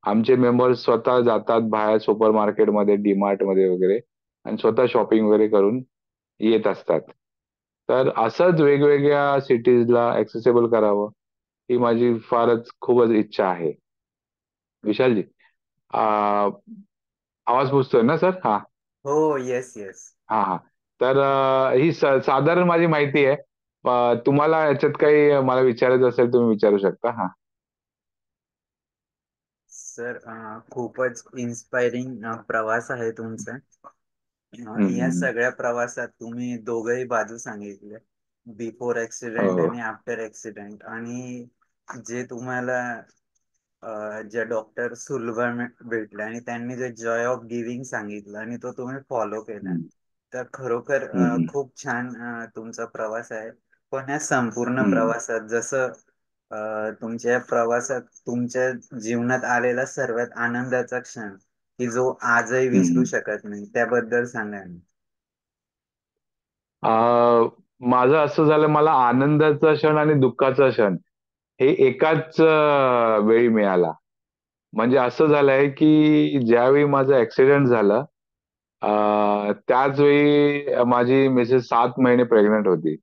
आमचे मेंबर्स स्वतः जातात बाहेर सुपर मार्केटमध्ये, डीमार्ट मध्ये वगैरे आणि स्वतः शॉपिंग वगैरे करून येत असतात. तर असंच वेगवेगळ्या सिटीजला ऍक्सेसेबल करावं ही माझी फारच खूपच इच्छा आहे. विशालजी, आ, आवाज पोचतोय ना सर? हा हो, येस येस. हा हा. तर ही साधारण माझी माहिती आहे. तुम्हाला याच्यात काही मला विचारायचं असेल तुम्ही विचारू शकता. हा. सर, खूपच इन्स्पायरिंग प्रवास आहे तुमचा. या हम्म. सगळ्या प्रवासात तुम्ही दोघही बाजू सांगितल्या, बिफोर ऍक्सिडेंट हो. आणि आफ्टर ऍक्सिडेंट. आणि जे तुम्हाला जे डॉक्टर सुलभा भेटले आणि त्यांनी जे जॉय ऑफ गिव्हिंग सांगितलं आणि तो तुम्ही फॉलो केला, हम्म. तर खरोखर हम्म. खूप छान तुमचा प्रवास आहे. पण या संपूर्ण हम्म. प्रवासात जसं तुमच्या प्रवासात तुमच्या जीवनात आलेला सर्वात आनंदाचा क्षण की जो आजही विसरू हम्म. शकत नाही, त्याबद्दल सांगा ना. अ, माझं असं झालं, मला आनंदाचा क्षण आणि दुःखाचा क्षण हे एकाच वेळी मिळाला. म्हणजे असं झालंय की ज्यावेळी माझं ऍक्सिडेंट झालं, त्याच वेळी माझी मिसेस 7 महिने प्रेग्नंट होती.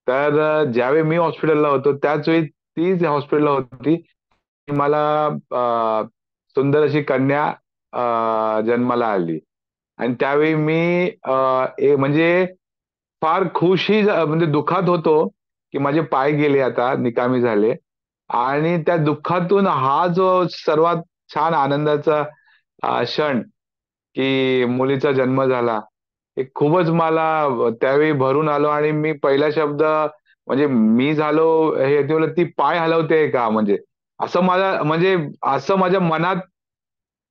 तर ज्यावेळी मी हॉस्पिटलला होतो त्याच वेळी तीच हॉस्पिटलला होती. मला अ, सुंदर अशी कन्या जन्माला आली. आणि त्यावेळी मी म्हणजे फार खुशी म्हणजे दुःखात होतो की माझे पाय गेले, आता निकामी झाले. आणि त्या दुःखातून हा जो सर्वात छान आनंदाचा क्षण की मुलीचा जन्म झाला, हे खूपच मला त्यावेळी भरून आलो. आणि मी पहिला शब्द म्हणजे मी झालो हे ते बोलत, ती पाय हलवते का, म्हणजे असं मला म्हणजे असं माझ्या मनात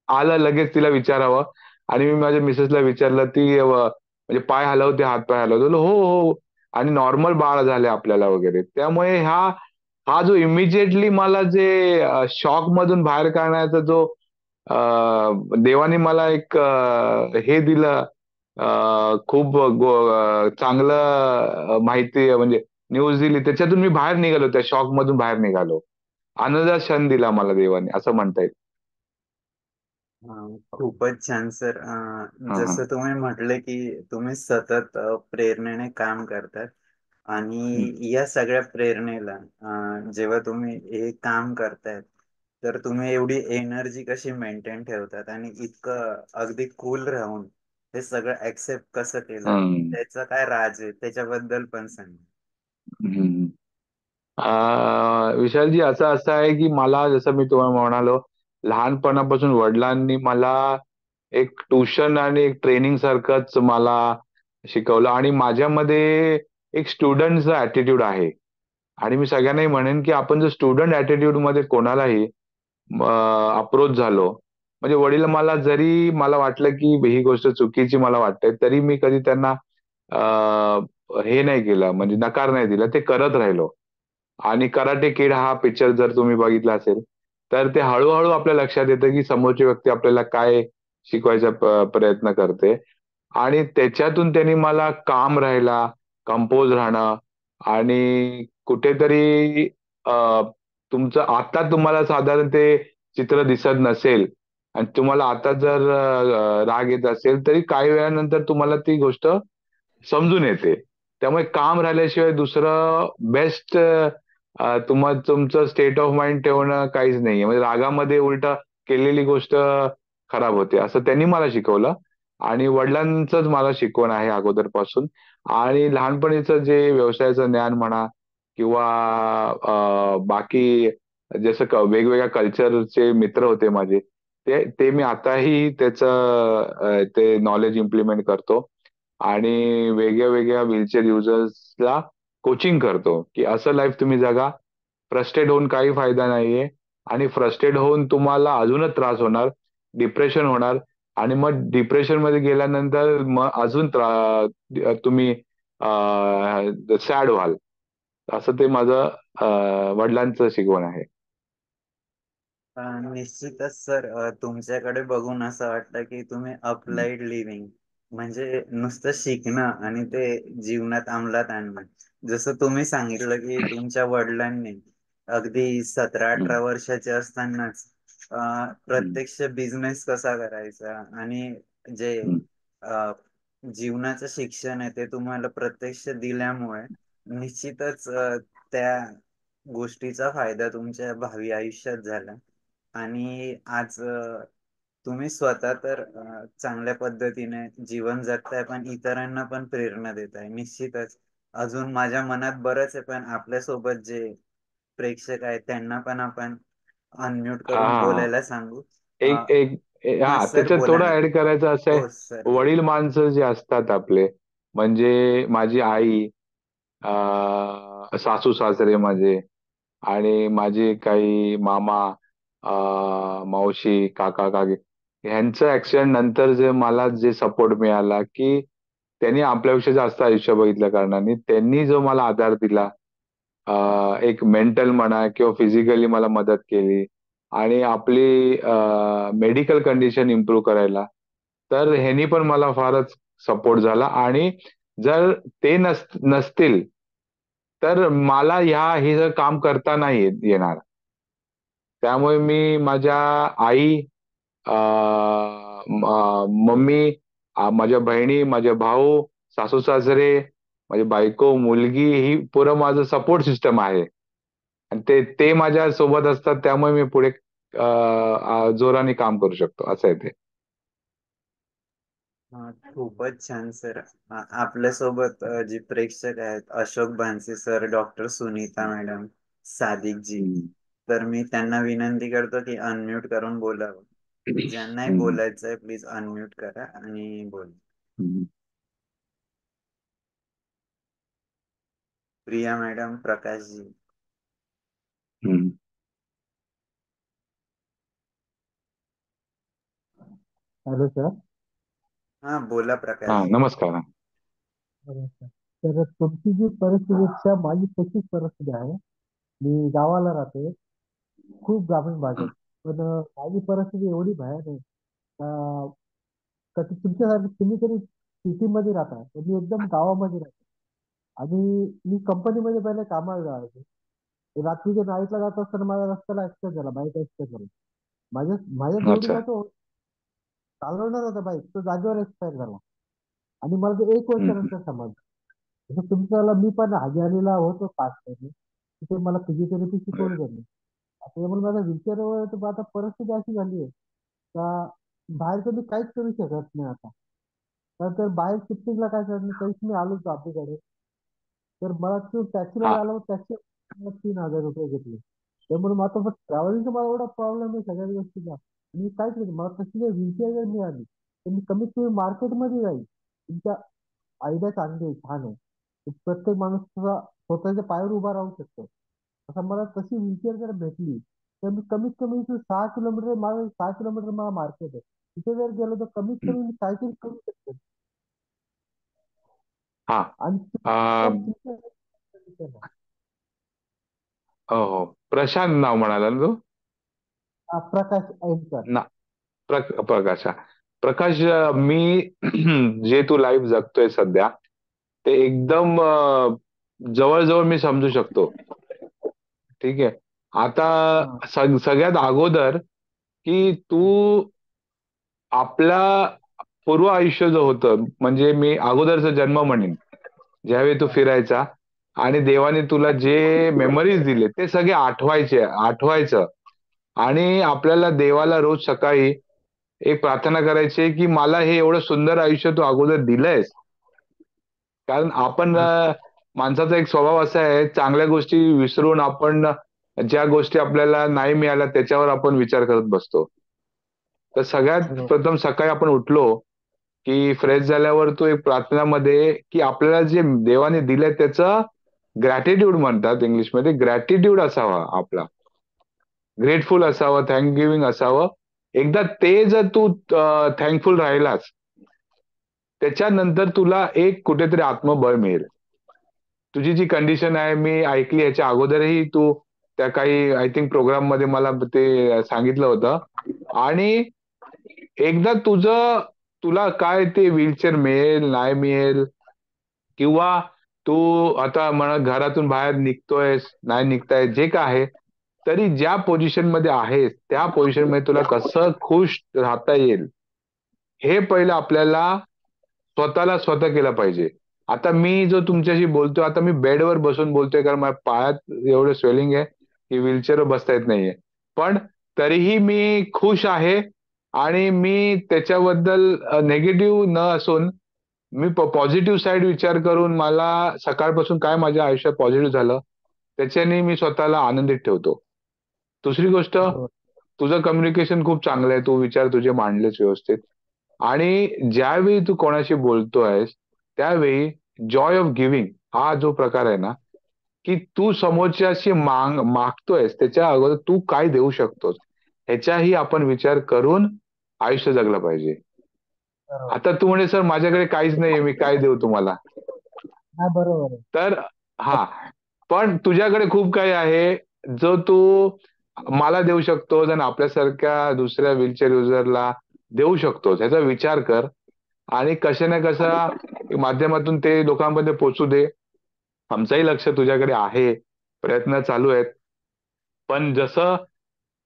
आलं लगेच तिला विचारावं. आणि मी माझ्या मिसेसला विचारलं, ती म्हणजे पाय हलवते, हात पाय हलवते, बोललो, हो हो. आणि नॉर्मल बाळ झाले आपल्याला वगैरे. त्यामुळे हा हा जो इमिजिएटली मला जे शॉक मधून बाहेर काढण्याचा जो देवाने मला एक हे दिलं, खूप चांगलं माहिती म्हणजे न्यूज दिली, त्याच्यातून मी बाहेर निघालो, त्या शॉक मधून बाहेर निघालो. आनंदाचा क्षण दिला मला देवाने, असं म्हणता येईल. खूपच छान सर. हा हा. जसं तुम्ही म्हटले की तुम्ही सतत प्रेरणेने काम करतात हम्म. आणि या सगळ्या प्रेरणेला जेव्हा तुम्ही हे काम करतायत तर तुम्ही एवढी एनर्जी कशी मेंटेन ठेवतात आणि इतकं अगदी कूल राहून हे सगळं ऍक्सेप्ट कसं केलं, हम्म. त्याचं काय राज आहे त्याच्याबद्दल पण सांगा. हम्म. विशालजी, असं असं आहे की मला, जसं मी तुम्हाला म्हणालो, लहानपणापासून वडिलांनी मला एक ट्युशन आणि एक ट्रेनिंग सारखंच मला शिकवलं. आणि माझ्यामध्ये एक स्टुडंटचा ऍटिट्यूड आहे. आणि मी सगळ्यांनाही म्हणेन की आपण जर स्टुडंट ऍटिट्यूड मध्ये कोणालाही अप्रोच झालो, म्हणजे वडील मला, जरी मला वाटलं की ही गोष्ट चुकीची मला वाटते, तरी मी कधी त्यांना हे नाही केलं, म्हणजे नकार नाही दिला, ते करत राहिलो. आणि कराटे किड हा पिक्चर जर तुम्ही बघितला असेल, तर ते हळूहळू आपल्या लक्षात येतं की समोरची व्यक्ती आपल्याला काय शिकवायचा प्रयत्न करते. आणि त्याच्यातून त्यांनी मला काम राहायला, कंपोज राहणं, आणि कुठेतरी तुमचं आता तुम्हाला साधारण ते चित्र दिसत नसेल, आणि तुम्हाला आता जर राग येत असेल, तरी काही वेळानंतर तुम्हाला ती गोष्ट समजून येते. त्यामुळे काम राहिल्याशिवाय दुसरं बेस्ट तुमचं स्टेट ऑफ माइंड ठेवणं काहीच नाहीये. म्हणजे रागामध्ये उलट केलेली गोष्ट खराब होते, असं त्यांनी मला शिकवलं. आणि वडिलांचंच मला शिकवण आहे अगोदरपासून. आणि लहानपणीचं जे व्यवसायाचं ज्ञान म्हणा, किंवा बाकी जसं वेगवेगळ्या कल्चरचे मित्र होते माझे, ते ते मी आताही त्याचं ते नॉलेज इम्प्लिमेंट करतो. आणि वेगळ्या वेगळ्या व्हीलचेअर युजर्सला कोचिंग करतो की असं लाईफ तुम्ही जगा. फ्रस्ट्रेट होऊन काही फायदा नाहीये. आणि फ्रस्ट्रेट होऊन तुम्हाला अजूनच त्रास होणार, डिप्रेशन होणार. आणि मग डिप्रेशन मध्ये गेल्यानंतर मग अजून तुम्ही सॅड व्हाल. असं ते माझं वडिलांचं शिकवण आहे. निश्चितच सर. तुमच्याकडे बघून असं वाटतं की तुम्ही हम्म. अप्लाइड लिव्हिंग म्हणजे नुसतं शिकणं आणि ते जीवनात अंमलात आणणं. जसं तुम्ही सांगितलं की तुमच्या वडिलांनी अगदी 17-18 हम्म. वर्षाचे असतानाच हम्म. प्रत्यक्ष बिझनेस कसा करायचा आणि जे हम्म. अ, जीवनाचं शिक्षण आहे ते तुम्हाला प्रत्यक्ष दिल्यामुळे निश्चितच त्या गोष्टीचा फायदा तुमच्या भावी आयुष्यात झाला. आणि आज तुम्ही स्वतः तर चांगल्या पद्धतीने जीवन जगताय पण इतरांना पण प्रेरणा देताय. निश्चितच अजून माझ्या मनात बरंच आहे, पण आपल्यासोबत जे प्रेक्षक आहेत त्यांना पण आपण अनम्यूट हा करून हा. बोलायला सांगू. एक एक हा हा, सर त्याच्यात बोला थोडं ना. ऍड करायचं असं आहे. हो सर वडील बोला. माणसं जे असतात आपले, म्हणजे माझी आई, सासू सासरे माझे, आणि माझे काही मामा, मावशी, काका काकी, ह्यांचं ऍक्सिडेंट नंतर जे मला जे सपोर्ट मिळाला, की त्यांनी आपल्यापेक्षा जास्त आयुष्य बघितल्या कारणाने त्यांनी जो मला आधार दिला, एक मेंटल म्हणा किंवा फिजिकली मला मदत केली, आणि आपली मेडिकल कंडिशन इम्प्रूव्ह करायला, तर ह्यांनी पण मला फारच सपोर्ट झाला. आणि जर ते नसतील तर मला हे जर काम करता नाही येणार. त्यामुळे मी माझ्या आई, मम्मी, माझ्या बहिणी, माझे भाऊ, सासू सासरे, माझी बायको, मुलगी, ही पुरं माझं सपोर्ट सिस्टम आहे. आणि ते ते माझ्या सोबत असतात, त्यामुळे मी पुढे जोराने काम करू शकतो, असं आहे ते. खूपच छान सर. आपल्यासोबत जे प्रेक्षक आहेत, Ashok Bhanse sir, doctor Sunita madam, Sadiq ji, hmm. तर मी त्यांना विनंती करतो की अनम्यूट करून बोलावं. ज्यांनाही हम्म. बोलायचं आहे प्लीज अनम्यूट करा आणि बोला. हम्म. प्रिया मॅडम, प्रकाश जी. हम्म. Hello sir. हा बोला प्रकाश हा, जी. नमस्कार. नमस्कार. तर तुमची जी परिस्थितीपेक्षा माझी तशीच परिस्थिती आहे. मी गावाला राहते, खूप ग्रामीण भागात. पण माझी परिस्थिती एवढी भयानक आहे का का ती तुमच्यासारखी, तुम्ही तरी सिटीमध्ये राहता, तर मी एकदम गावामध्ये राहतो. आणि मी कंपनीमध्ये पहिले कामाला जायचो. रात्रीच्या नाईटला जात असताना माझ्या रस्त्याला ऍक्सिडेंट झाला, बाईक ऍक्सिडेंट झाला. माझ्या अच्छा. जोडीला तो चालवणार होता बाईक, तो जागेवर एक्सपायर झाला. आणि मला ते एक हम्म. वर्षानंतर समजलं. जसं तुमच्याला मी पण हजेरीला होतो 5 महिने, तिथे मला फिजिओथेरपी शिकवली त्यांनी. त्यामुळे माझा विचार तर आता परिस्थिती अशी झाली आहे का बाहेर मी काहीच करू शकत नाही आता. तर बाहेर शिफ्टिंगला काय करणार, काहीच मी आलो आपल्याकडे. तर मला तो टॅक्सीला हा. आला, टॅक्सी 3,000 रुपये घेतले. त्यामुळे माझा फक्त ट्रॅव्हलिंगचा मला एवढा प्रॉब्लेम आहे सगळ्या गोष्टीचा. मी काय केलं, मला तशी जर व्हीलचेअर जर मिळाली तर मी कमीत कमी मार्केटमध्ये जाईल. तुमच्या आयडिया चांगली आहे, छान आहे. प्रत्येक माणूस स्वतःच्या पायावर उभा राहू शकतो. आता मला तशी व्हीलचेअर जर भेटली तर मी कमीत कमी इथून 6 किलोमीटर, मला 6 किलोमीटर मला मार्केट आहे, तिथे जर गेलो तर कमीत हम्म. कमी मी काहीतरी करू शकतो. हा. आणि हो हो, प्रशांत नाव म्हणाला ना तू? प्रकाश ऐनकर. ना, प्रकाश. प्रकाश, मी जे तू लाईफ जगतोय सध्या, ते एकदम जवळजवळ मी समजू शकतो. ठीक आहे. आता हा. सगळ्यात अगोदर की तू आपला पूर्व आयुष्य जो होतं, म्हणजे मी अगोदरचा जन्म म्हणेन, ज्यावेळी तू फिरायचा आणि देवाने तुला जे मेमरीज दिले ते सगळे आठवायचं. आणि आपल्याला देवाला रोज सकाळी एक प्रार्थना करायची आहे की मला हे एवढं सुंदर आयुष्य तू अगोदर दिलंयस. कारण आपण माणसाचा एक स्वभाव असा आहे, चांगल्या गोष्टी विसरून आपण ज्या गोष्टी आपल्याला नाही मिळाल्या त्याच्यावर आपण विचार करत बसतो. तर सगळ्यात बरोबर. प्रथम सकाळी आपण उठलो की फ्रेश झाल्यावर तो एक प्रार्थनामध्ये की आपल्याला जे देवाने दिलंय त्याचं ग्रॅटिट्यूड म्हणतात इंग्लिशमध्ये, ग्रॅटिट्यूड असावा आपला, ग्रेटफुल असावं, थँक गिव्हिंग असावं. एकदा ते जर तू थँकफुल राहिलास, त्याच्यानंतर तुला एक कुठेतरी आत्मबळ मिळेल. तुझी जी कंडिशन आहे मी ऐकली याच्या अगोदरही, तू त्या काही आय थिंक प्रोग्राम मध्ये मला ते सांगितलं होतं. आणि एकदा तुला काय ते व्हीलचेअर मिळेल नाही मिळेल, किंवा तू आता म्हणा घरातून बाहेर निघतोयस नाही निघताय, जे काय आहे, तरी ज्या पोझिशन मध्ये आहेस त्या पोझिशन मध्ये तुला कसं खुश राहता येईल हे पहिलं आपल्याला स्वतः केलं पाहिजे. आता मी जो तुमच्याशी बोलतोय, आता मी बेडवर बसून बोलतोय कारण माझ्या पायात एवढं स्वेलिंग आहे की व्हीलचेअर बसता येत नाहीये. पण तरीही मी खुश आहे. आणि मी त्याच्याबद्दल नेगेटिव्ह न असून मी पॉझिटिव्ह साईड विचार करून मला सकाळपासून काय माझ्या आयुष्यात पॉझिटिव्ह झालं त्याच्याने मी स्वतःला आनंदित ठेवतो. दुसरी गोष्ट, बरोबर. तुझं कम्युनिकेशन खूप चांगलं आहे, तू विचार तुझे मांडलेस व्यवस्थित. आणि ज्यावेळी तू कोणाशी बोलतोयस त्यावेळी जॉय ऑफ गिव्हिंग हा जो प्रकार आहे ना, की तू समोरच्याशी मागतोयस त्याच्या अगोदर तू काय देऊ शकतोस ह्याचाही आपण विचार करून आयुष्य जगलं पाहिजे. बरोबर. आता तू म्हणे सर माझ्याकडे काहीच नाहीये, मी काय देऊ तुम्हाला? हा, बरोबर आहे. तर हा, पण तुझ्याकडे खूप काही आहे जो तू मला देऊ शकतोस आणि आपल्यासारख्या दुसऱ्या व्हीलचेअर युजरला देऊ शकतोस. ह्याचा विचार कर. आणि कशा ना कशा माध्यमातून ते लोकांपर्यंत पोहोचू दे. आमचंही लक्ष तुझ्याकडे आहे, प्रयत्न चालू आहेत. पण जसं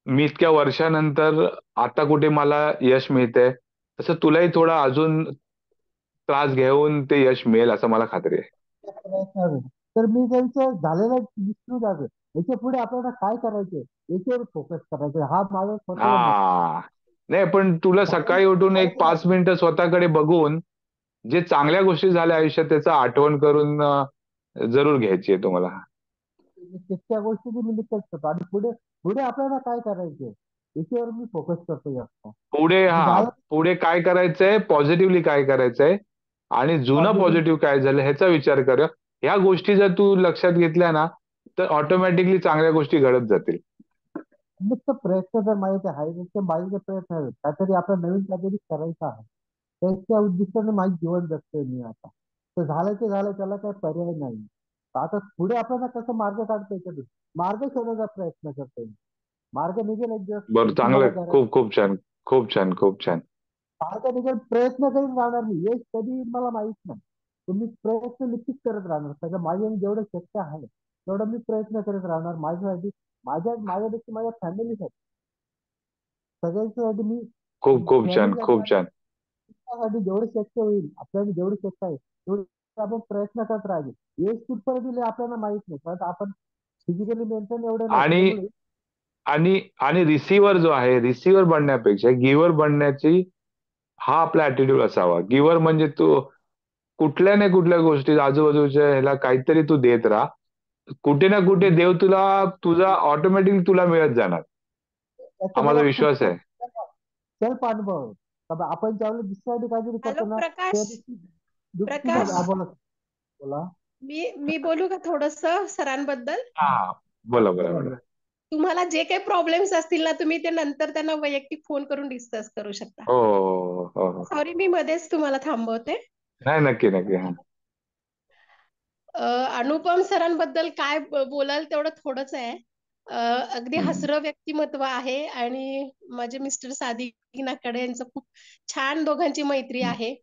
मी इतक्या वर्षानंतर आता कुठे मला यश मिळतंय, तसं तुलाही थोडा अजून त्रास घेऊन ते यश मिळेल असं मला खात्री आहे. प्रयत्न आहे. तर मी त्यांचं झालेलं विसरू जातो. याच्या पुढे आपल्याला काय करायचंय याच्यावर फोकस करायचा, हा माझा स्वतःचा मोठा हा, नाही पण तुला झालं सकाळी उठून काय एक 5 मिनिटं स्वतःकडे बघून जे चांगल्या गोष्टी झाल्या आयुष्यात त्याचा आठवण करून जरूर घ्यायची आहे तुम्हाला. त्या गोष्टी मी लिखत करतो आणि पुढे पुढे आपल्याला काय करायचंय याच्यावर मी फोकस करतो जास्त. पुढे झालं पुढे काय करायचंय, पॉझिटिव्हली काय करायचंय आणि जुनं पॉझिटिव्ह. पॉझिटिव्ह काय झालं ह्याचा विचार कर. ह्या गोष्टी जर तू लक्षात घेतल्या ना तर ऑटोमॅटिकली चांगल्या गोष्टी घडत जातील. नुसतं प्रयत्न जर माझे आहे तर माझे प्रयत्न आहेत काहीतरी आपलं नवीन काहीतरी करायचं आहे, त्याच्या उद्दिष्टाने माझं जीवन जगतोय मी आता. तर झालं ते झालं, त्याला काही पर्याय नाही. तर आता पुढे आपल्याला कसं मार्ग काढता येतो, मार्ग शोधायचा प्रयत्न करतोय मी. मार्ग निघेल एक दिवस बरं, याची मला चांगलं, गॅरंटी. खूप खूप छान, खूप छान, खूप छान. मार्ग निघेल, प्रयत्न करीत राहणार मी, यश कधी मला माहित नाही. तुम्ही प्रयत्न निश्चित करत राहणार, सगळं माझ्या जेवढं शक्य आहे तेवढं मी प्रयत्न करत राहणार माझ्यासाठी, माझ्यापेक्षा माझ्या फॅमिलीसाठी, सगळ्यांसाठी मी खूप खूप छान, फॅमिलीसाठी खूप छान. साठी जेवढं शक्य होईल आपल्याला, जेवढं शक्य आहे तेवढं आपण प्रयत्न करत राहायचे. यश कुठपर्यंत दिले आपल्याला माहित नाही, कारण आपण फिजिकली मेंटेन एवढं नाही आणि त्याच्यामुळे. आणि आणि रिसिव्हर जो आहे, रिसिव्हर बनण्यापेक्षा गिव्हर बनण्याची हा आपला ऍटिट्यूड असावा. गिव्हर म्हणजे तू कुठल्या ना कुठल्या गोष्टी आजूबाजूच्या ह्याला काहीतरी तू देत राहा. कुठे ना कुठे देव तुला तुझा ऑटोमॅटिक तुला मिळत जाणार, त्याचा हा माझा मला खूप विश्वास आहे. सेल्फ अनुभव आहे. कारण आपण ज्यावेळेला दुसऱ्यासाठी काहीतरी हॅलो करतो ना त्या प्रकाश. दिवशी दुःखी प्रकाश, मध्ये बोला बोला मी बोलू का थोडस सरांबद्दल? हा, बोला बोला बोला बोला. बोला. तुम्हाला जे काही प्रॉब्लेम्स असतील ना, तुम्ही ते नंतर त्यांना वैयक्तिक फोन करून डिस्कस करू शकता. हो हो हो हो. सॉरी, मी मध्येच तुम्हाला थांबवते. नाही, नक्की नक्की. हा. अनुपम सरांबद्दल काय बोलाल तेवढं थोडंच आहे. अगदी हम्म. हसरं व्यक्तिमत्व आहे आणि माझे मिस्टर सादिक नाकडे यांचं खूप छान दोघांची मैत्री आहे.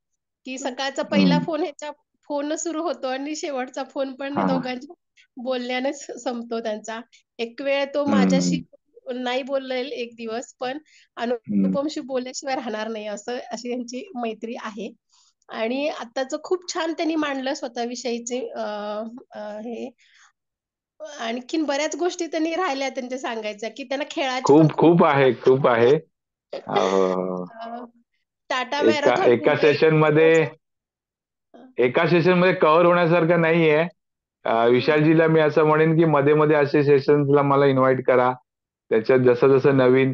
की सकाळचा पहिला हम्म. फोन ह्याच्या फोन सुरू होतो आणि शेवटचा फोन पण हा. दोघांच्या बोलण्यानेच संपतो त्यांचा. एक वेळ तो माझ्याशी हम्म. नाही बोलेल एक दिवस, पण हम्म. अनुपमशी बोलल्याशिवाय राहणार नाही असं अशी यांची मैत्री आहे. आणि आताच खूप छान त्यांनी मांडलं स्वतःविषयीचे हे. आणखीन बऱ्याच गोष्टी त्यांनी राहिल्या त्यांच्या सांगायच्या, की त्यांना खेळाची पण खूप खूप खूप आहे, खूप आहे. हो हो हो. अं, टाटा एका मॅरेथॉन एका मुंबई सेशन मध्ये अं, एका सेशन मध्ये कव्हर होण्यासारखं नाहीये. हम्म. विशालजीला मी असं म्हणेन की मध्ये मध्ये असे सेशन्सला मला इन्व्हाइट करा. त्याच्यात जसं जसं नवीन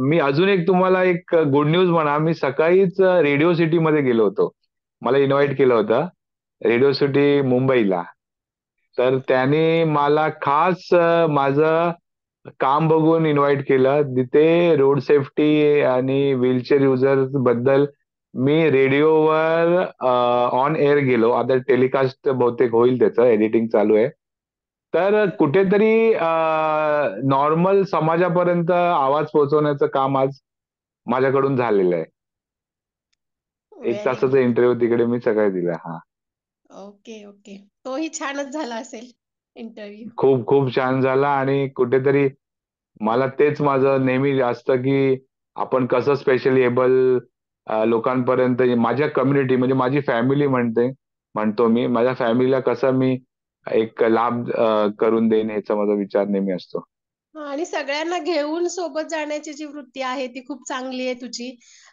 मी अजून एक तुम्हाला एक गुड न्यूज म्हणा. मी सकाळीच रेडिओ सिटी मध्ये गेलो होतो. मला इन्व्हाइट केलं होतं रेडिओ सिटी मुंबईला. तर त्याने मला खास माझं काम बघून इन्व्हाइट केलं. तिथे रोड सेफ्टी आणि व्हीलचेअर युजर्स बद्दल मी रेडिओवर ऑन एअर गेलो. आता टेलिकास्ट बहुतेक होईल, त्याचं एडिटिंग चालू आहे. तर कुठेतरी नॉर्मल समाजापर्यंत आवाज पोहोचवण्याचं काम आज माझ्याकडून झालेलं आहे. 1 व्हेरी तासाचा गुड. इंटरव्ह्यू तिकडे मी सकाळी दिला. हा, ओके ओके, तोही छानच झाला असेल इंटरव्ह्यू. खूप खूप छान झाला. आणि कुठेतरी मला तेच माझं नेहमी असतं की आपण कसं स्पेशली एबल लोकांपर्यंत, माझ्या कम्युनिटी म्हणजे माझी फॅमिली म्हणतो मी, माझ्या फॅमिलीला कसं मी एक लाभ करून देईन ह्याचा माझा विचार नेहमी असतो. आणि सगळ्यांना घेऊन सोबत जाण्याची जी वृत्ती आहे ती खूप चांगली आहे तुझी.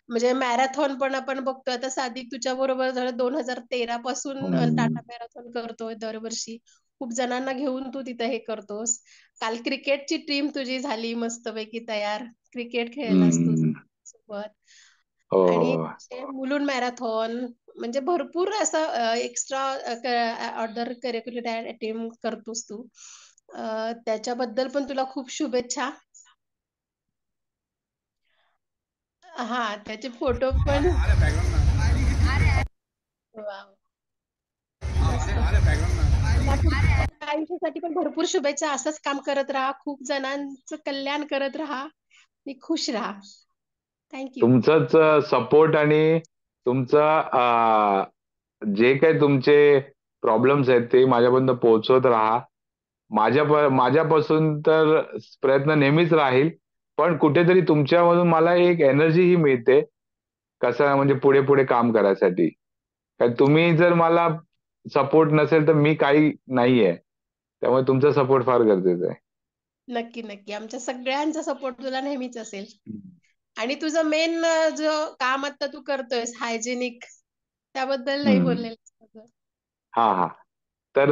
म्हणजे मॅरेथॉन पण आपण बघतोय आता, सादिक तुझ्या बरोबर झालं 2013 पासून हम्म. टाटा मॅरेथॉन करतोय दरवर्षी. खूप जणांना घेऊन तू तिथे हे करतोस. काल क्रिकेटची टीम तुझी झाली मस्तपैकी तयार, क्रिकेट खेळलास तू हम्म. सोबत. आणि हो. मुलुंड मॅरेथॉन, म्हणजे भरपूर असं एक्स्ट्रा ऑर्डर करिक्युलर ऍक्टिव्हिटी करतोस तू. त्याच्याबद्दल पण तुला खूप शुभेच्छा. हा, त्याचे फोटो पण वाव, मस्त. तुला पुढच्या आयुष्यासाठी पण भरपूर शुभेच्छा. असंच काम करत राहा, खूप जणांचं कल्याण करत राहा आणि खुश राहा. थँक्यू. तुमचंच सपोर्ट आणि तुमचं जे काही तुमचे प्रॉब्लेम्स आहेत ते माझ्यापर्यंत पोहोचवत राहा. माझ्यापासून तर प्रयत्न नेहमीच राहील, पण कुठेतरी तुमच्यामधून मला एक एनर्जी ही मिळते, कसं म्हणजे पुढे पुढे काम करायसाठी. कारण तुम्ही जर मला सपोर्ट नसेल तर मी काही नाहीये. त्यामुळे तुमचा सपोर्ट फार गरजेचा आहे. नक्की नक्की, आमच्या सगळ्यांचा सपोर्ट तुला नेहमीच असेल. आणि तुझं मेन जो काम आता तू करतोयस हायजेनिक, त्याबद्दल नाही हम्म. बोललेलं. हा हा. तर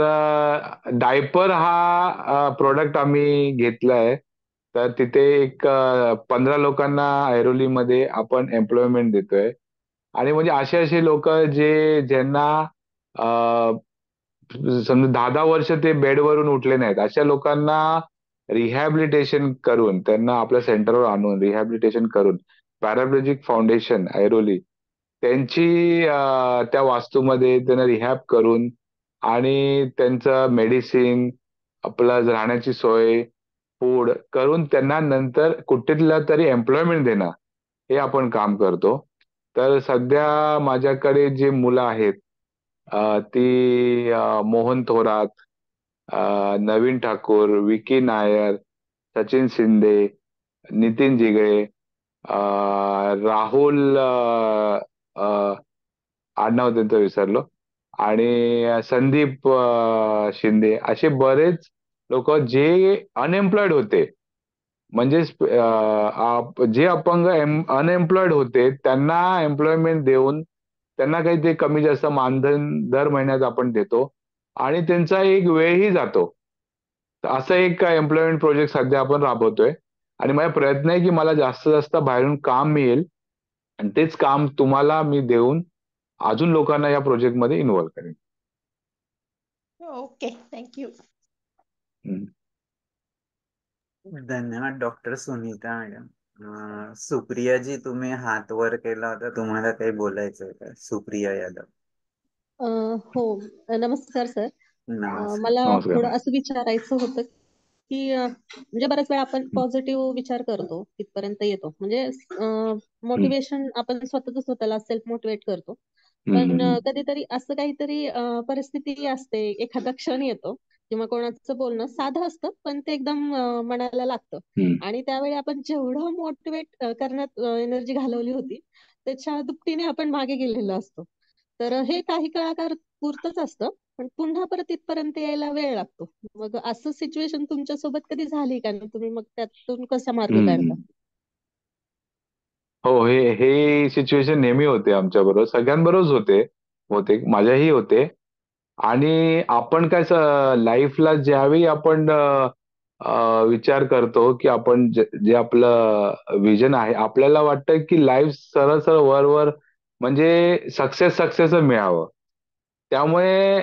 डायपर हा प्रोडक्ट आम्ही घेतलाय. तर तिथे एक 15 लोकांना ऐरोलीमध्ये आपण एम्प्लॉयमेंट देतोय. आणि म्हणजे असे लोक ज्यांना समजा 10-10 वर्ष ते बेडवरून उठले नाहीत, अशा लोकांना रिहॅबिलिटेशन करून त्यांना आपल्या सेंटरवर आणून रिहॅबिलिटेशन करून पॅराप्लेजिक फाउंडेशन ऐरोली त्यांची त्या वास्तूमध्ये त्यांना रिहॅब करून आणि त्यांचं मेडिसिन प्लस राहण्याची सोय फूड करून त्यांना नंतर कुठल्या तरी एम्प्लॉयमेंट देणं हे आपण काम करतो. तर सध्या माझ्याकडे जे मुलं आहेत ती मोहन थोरात, नवीन ठाकूर, विकी नायर, सचिन शिंदे, नितीन जिगळे, राहुल आडनाव त्यांचं विसरलो, आणि संदीप शिंदे, असे बरेच लोक जे अनएम्प्लॉयड होते. म्हणजे जे अपंग अनएम्प्लॉयड होते त्यांना एम्प्लॉयमेंट देऊन त्यांना काही ते कमी जास्त मानधन दर महिन्यात आपण देतो आणि त्यांचा एक वेळही जातो. तर असं एक एम्प्लॉयमेंट प्रोजेक्ट सध्या आपण राबवतोय. आणि माझा प्रयत्न आहे की मला जास्तीत जास्त बाहेरून काम मिळेल आणि तेच काम तुम्हाला मी देऊन अजून लोकांना या प्रोजेक्टमध्ये इन्व्हॉल्व करेन. Okay, thank you. धन्यवाद डॉक्टर सुनीता मॅडम. सुप्रियाजी, तुम्ही हात वर केला होता, तुम्हाला काही बोलायचं आहे का? सुप्रिया यादव. हो, नमस्कार सर. नमस्कार. मला नमस्कार. थोडं असं विचारायचं होतं की म्हणजे बऱ्याच वेळा आपण पॉझिटिव्ह विचार करतो, तिथपर्यंत येतो. म्हणजे मोटिवेशन आपण स्वतःला सेल्फ मोटिवेट करतो. पण कधीतरी असं काहीतरी परिस्थिती असते, एखादा क्षण येतो किंवा कोणाचं बोलणं साधं असतं पण ते एकदम मनाला लागतं. आणि त्यावेळी आपण जेवढं मोटिवेट करण्यात एनर्जी घालवली होती त्याच्या दुपटीने आपण मागे गेलेलो असतो. तर हे काही पुरतच असतं, पण पुन्हा परत इथपर्यंत यायला वेळ लागतो. मग असं सिच्युएशन तुमच्या सोबत कधी झाली का? आणि तुम्ही मग त्यातून कसा मार्ग काढता? हो, हे हे सिच्युएशन नेहमी होते आमच्या बरोबर, सगळ्यांबरोबरच होते, होते माझ्याही होते. आणि आपण काय लाईफला ज्यावेळी आपण विचार करतो की आपण जे आपलं विजन आहे, आपल्याला वाटतं की लाईफ सरळ सरळ वर वर म्हणजे सक्सेस मिळावं. त्यामुळे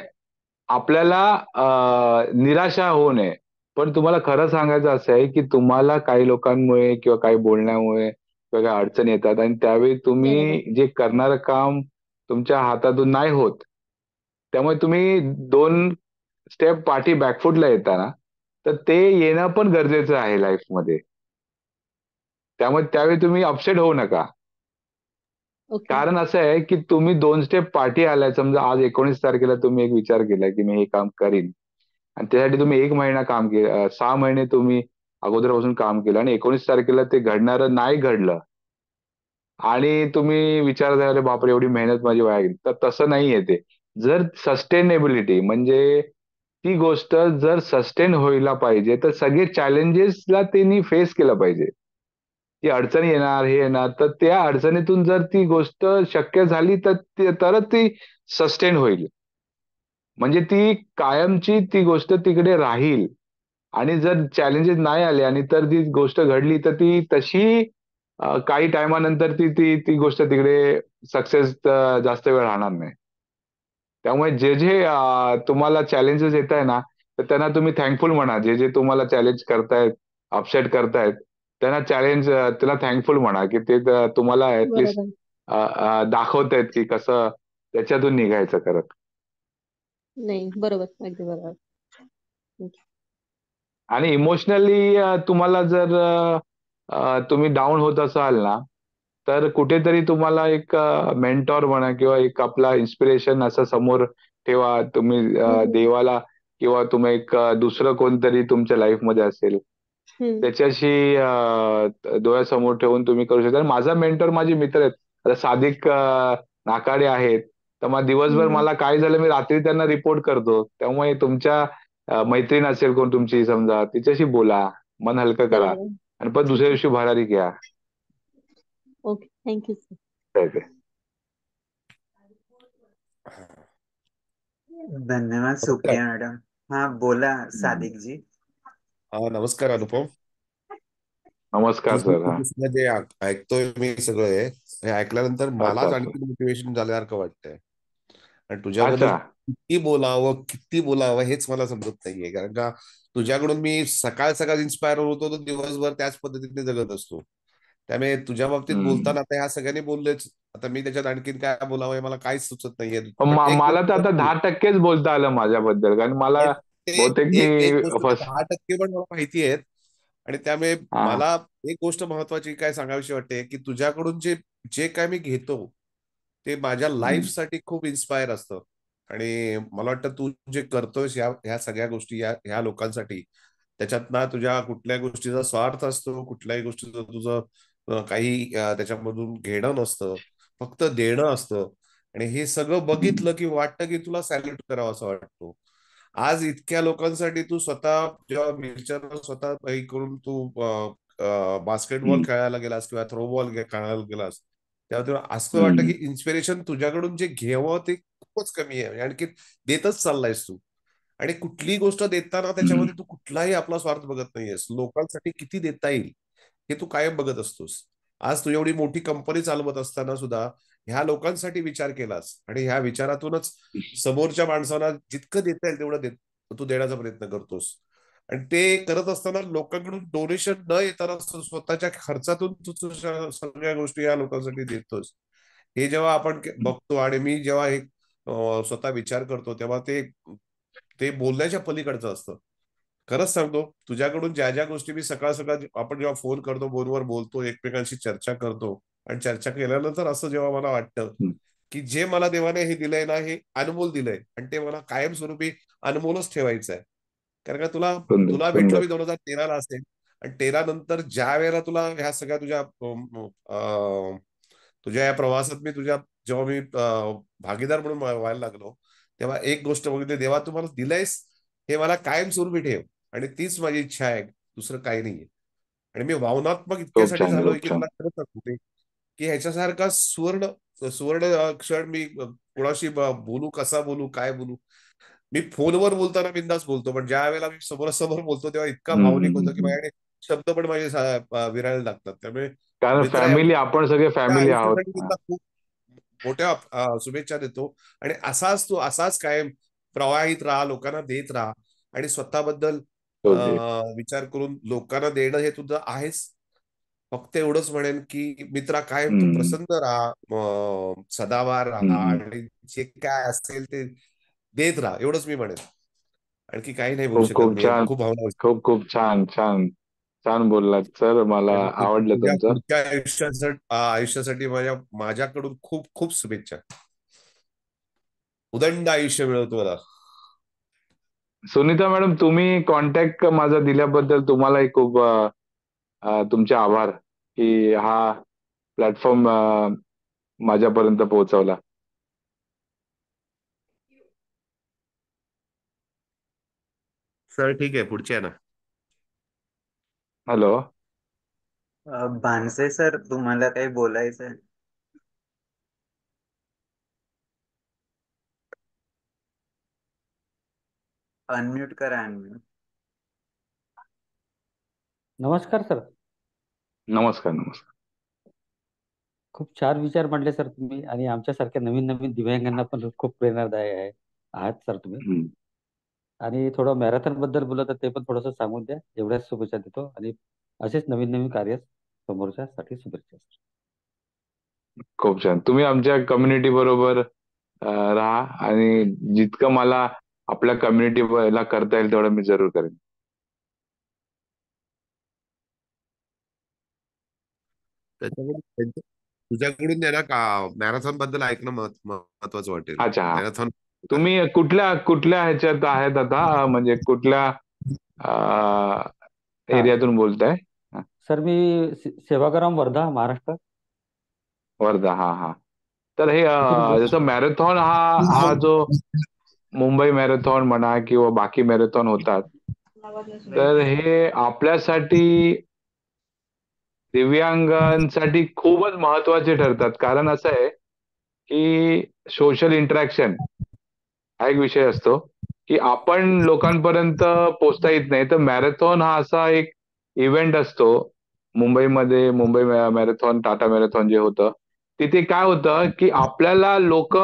आपल्याला निराशा होऊ नये. पण तुम्हाला खरं सांगायचं असं आहे की तुम्हाला काही लोकांमुळे किंवा काही बोलण्यामुळे किंवा काही अडचण येतात आणि त्यावेळी बरोबर. तुम्ही जे करणारं काम तुमच्या हातातून नाही होत, त्यामुळे तुम्ही 2 स्टेप पाठी बॅकफुटला येताना, तर ते येणं पण गरजेचं आहे लाईफमध्ये. त्यामुळे त्यावेळी तुम्ही अपसेट होऊ नका. ओके. कारण असं आहे की तुम्ही 2 स्टेप पाठी आलाय, समजा आज 19 तारखेला तुम्ही एक विचार केला की मी हे काम करीन आणि त्यासाठी तुम्ही 1 महिना काम केलं, 6 महिने तुम्ही अगोदरपासून काम केलं आणि 19 तारखेला ते घडणारं नाही घडलं आणि तुम्ही विचार झाले बापरे एवढी मेहनत माझी वाया गेली, तर तसं नाहीये ते. जर सस्टेनेबिलिटी म्हणजे ती गोष्ट जर सस्टेन व्हायला पाहिजे तर सगळे चॅलेंजेसला त्यांनी फेस केलं पाहिजे. ती अडचण येणार, हे येणार, तर त्या अडचणीतून जर ती गोष्ट शक्य झाली तर तरच ती सस्टेन होईल. म्हणजे ती कायमची ती गोष्ट तिकडे राहील. आणि जर चॅलेंजेस नाही आले आणि तर ती गोष्ट घडली तर ती तशी काही टायमानंतर ती ती ती गोष्ट तिकडे सक्सेस जास्त वेळ राहणार नाही. त्यामुळे जे तुम्हाला चॅलेंजेस येत आहे ना, तर त्यांना तुम्ही थँकफुल म्हणा. जे तुम्हाला चॅलेंज करतायत, अपसेट करतायत, त्यांना त्याला थँकफुल म्हणा की ते तुम्हाला ऍटलिस्ट बरोबर. दाखवतायत की कसं त्याच्यातून निघायचं करत. नाही, बरोबर. अगदी बरोबर. आणि इमोशनली तुम्हाला जर तुम्ही डाऊन होत असाल ना, तर कुठेतरी तुम्हाला एक मेंटॉर म्हणा किंवा एक आपला इन्स्पिरेशन असं समोर ठेवा तुम्ही, देवाला किंवा तुम्ही एक दुसरं कोणतरी तुमच्या लाईफमध्ये असेल त्याच्याशी डोळ्यासमोर ठेवून तुम्ही करू शकता. माझा मेंटॉर माझे मित्र आहेत. आता सादिक नाकाडे आहेत, तर मग दिवसभर मला काय झालं मी रात्री त्यांना रिपोर्ट करतो. त्यामुळे तुमच्या मैत्रीण असेल कोण तुमची समजा तिच्याशी बोला, मन हलकं करा बरोबर. आणि पण दुसऱ्या दिवशी भरारी घ्या. Okay, thank you sir. काय ते. धन्यवाद सुप्रिया मॅडम. हा बोला सादिक जी. नमस्कार अनुपम. नमस्कार सर. हा तुझं जे ऐकतोय मी सगळं हे ऐकल्यानंतर अच्छा मलाच अच्छा आणखी मोटिवेशन झाल्यासारखं वाटतंय. आणि तुझ्याबद्दल अच्छा. किती बोलावं हेच मला समजत नाहीये. कारण का तुझ्याकडून मी सकाळ सकाळ इन्स्पायर होतो, तर दिवसभर त्याच पद्धतीने जगत असतो. त्यामुळे तुझ्या बाबतीत हम्म. बोलताना आता ह्या सगळ्यांनी बोललेच. आता मी त्याच्यात आणखीन काय बोलावं हे मला काहीच सुचत नाहीये. पण एक मला तर आता गोष्ट 10% बोलता आलं माझ्याबद्दल, कारण मला बहुतेक एक मी गोष्ट फर्स्ट. 10% पण मला माहिती आहेत. आणि त्यामुळे हा. मला एक गोष्ट महत्वाची काय सांगावीशी वाटते, की तुझ्याकडून जे जे काय मी घेतो ते माझ्या हम्म. लाईफसाठी खूप इन्स्पायर असतं. आणि मला वाटतं तू जे करतोयस ह्या सगळ्या गोष्टी ह्या लोकांसाठी, त्याच्यात ना तुझ्या कुठल्याही गोष्टीचा स्वार्थ असतो, कुठल्याही गोष्टीचं तुझं काही त्याच्यामधून घेणं नसतं, फक्त देणं असतं. आणि हे सगळं बघितलं की वाटतं की तुला सॅल्यूट करावं असं वाटतो. आज इतक्या लोकांसाठी तू स्वतः जेव्हा व्हीलचेअर स्वतः काही करून तू बास्केटबॉल हम्म. खेळायला गेलास किंवा थ्रोबॉल खेळायला गेलास, तेव्हा तुला असं वाटतं हम्म. की इन्स्पिरेशन तुझ्याकडून जे घ्यावं ते खूपच कमी आहे. आणखी देतच चाललायस तू. आणि कुठलीही गोष्ट देताना हम्म. त्याच्यामध्ये तू कुठलाही आपला स्वार्थ बघत नाहीयेस. लोकांसाठी किती देता येईल हे तू कायम बघत असतोस. आज तू एवढी मोठी कंपनी चालवत असताना सुद्धा ह्या लोकांसाठी विचार केलास आणि ह्या विचारातूनच समोरच्या माणसाला जितकं देता येईल तेवढं तू देण्याचा प्रयत्न करतोस. आणि ते करत असताना लोकांकडून डोनेशन न येताना स्वतःच्या खर्चातून तू सगळ्या गोष्टी या लोकांसाठी देतोस. हे जेव्हा आपण बघतो आणि मी जेव्हा हे स्वतः विचार करतो, तेव्हा ते ते बोलण्याच्या पलीकडचं असतं. खरंच सांगतो, तुझ्याकडून ज्या ज्या गोष्टी मी सकाळ सकाळ आपण जेव्हा फोन करतो, फोनवर बोलतो, एकमेकांशी चर्चा करतो आणि चर्चा केल्यानंतर असं जेव्हा मला वाटतं हम्म. की जे मला देवाने हे दिलंय ना, हे अनमोल दिलंय आणि ते मला कायमस्वरूपी अनमोलच ठेवायचं आहे. कारण का तुला सुंदर तुला भेटलो सुंदर. मी 2013 असेल. आणि 13 नंतर ज्या वेळेला तुला ह्या सगळ्या तुझ्या या प्रवासात मी जेव्हा मी भागीदार म्हणून व्हायला लागलो, तेव्हा एक गोष्ट बघितली, देवा तू मला दिलंयस हे मला कायमस्वरूपी ठेव. आणि तीच माझी इच्छा आहे, दुसरं काही नाहीये. आणि मी भावनात्मक खूप इतक्यासाठी छान झालोय खूप की छान. तुला खरं सांगते की ह्याच्यासारखा सुवर्ण सुवर्ण क्षण मी कुणाशी बोलू, कसा बोलू, काय बोलू. मी फोनवर बोलताना बिंदास बोलतो, पण ज्या वेळेला मी समोरासमोर बोलतो तेव्हा इतका हम्म. भावनिक हम्म. होतो की माझ्याकडे शब्द पण माझे विरायला लागतात. त्यामुळे कारण मित्र फॅमिली, आपण सगळे त्या फॅमिली आहोत. आयुष्यासाठी हा. सुद्धा खूप मोठ्या शुभेच्छा देतो. आणि तू असाच कायम प्रवाहित राहा, लोकांना देत राहा आणि स्वतःबद्दल ओके. विचार करून लोकांना देणं हे तुझं आहेच. फक्त एवढंच म्हणेन की मित्रा कायम तू हम्म. प्रसन्न राहा, सदावार राहा हम्म. आणि जे काय असेल ते देत राहा, एवढंच मी म्हणेन. आणखी काही नाही बोलू खूप शकत खूप मी. छान. खूप भावना खूप खूप छान छान छान बोललात सर, मला आणि आवडलं तुझ्या तुमचं. पुढच्या आयुष्यासाठी माझ्याकडून खूप खूप शुभेच्छा. उदंड आयुष्य मिळो तुम्हाला. सुनीता मॅडम, तुम्ही कॉन्टॅक्ट माझा दिल्याबद्दल तुम्हालाही खूप तुमचे आभार की हा प्लॅटफॉर्म माझ्यापर्यंत पोहोचवला. सर ठीक आहे, पुढचे आहे ना. हॅलो. भानसे सर, तुम्हाला काही बोलायचंय? अनम्यूट करा, अनम्यूट. नमस्कार सर. नमस्कार नमस्कार. खूप छान विचार मांडले सर तुम्ही, आणि आमच्यासारख्या नवीन नवीन दिव्यांगांना पण खूप प्रेरणादायी आहात सर तुम्ही. हम्म. आणि थोडं मॅरेथॉन बद्दल बोलत तर ते पण थोडंसं सांगून द्या, एवढ्याच शुभेच्छा देतो. आणि असेच नवीन नवीन कार्य समोरच्यासाठी शुभेच्छा सर. खूप छान. तुम्ही आमच्या कम्युनिटी बरोबर राहा, आणि जितकं मला आपल्या कम्युनिटीला करता येईल तेवढं मी जरूर करेन. त्याच्यामध्ये तुझ्याकडून आहे ना का मॅरेथॉन बद्दल ऐकणं महत्वाचं वाटेल. अच्छा, हा. मॅरेथॉन तुम्ही कुठल्या कुठल्या ह्याच्यात आहेत आता, म्हणजे कुठल्या हा एरियातून बोलताय? सर, मी सेवाग्राम, वर्धा, महाराष्ट्र वर्धा, हा हा. तर हे इथून बोल. जसं मॅरेथॉन हा जो मुंबई मॅरेथॉन म्हणा किंवा बाकी मॅरेथॉन होतात, तर हे आपल्यासाठी दिव्यांगांसाठी खूपच महत्वाचे ठरतात. कारण असं आहे की सोशल इंटरॅक्शन हा एक विषय असतो, की आपण लोकांपर्यंत पोहोचता येत नाही. तर मॅरेथॉन हा असा एक इव्हेंट असतो. मुंबईमध्ये मुंबई मॅरेथॉन, टाटा मॅरेथॉन जे होतं, तिथे काय होतं की आपल्याला लोक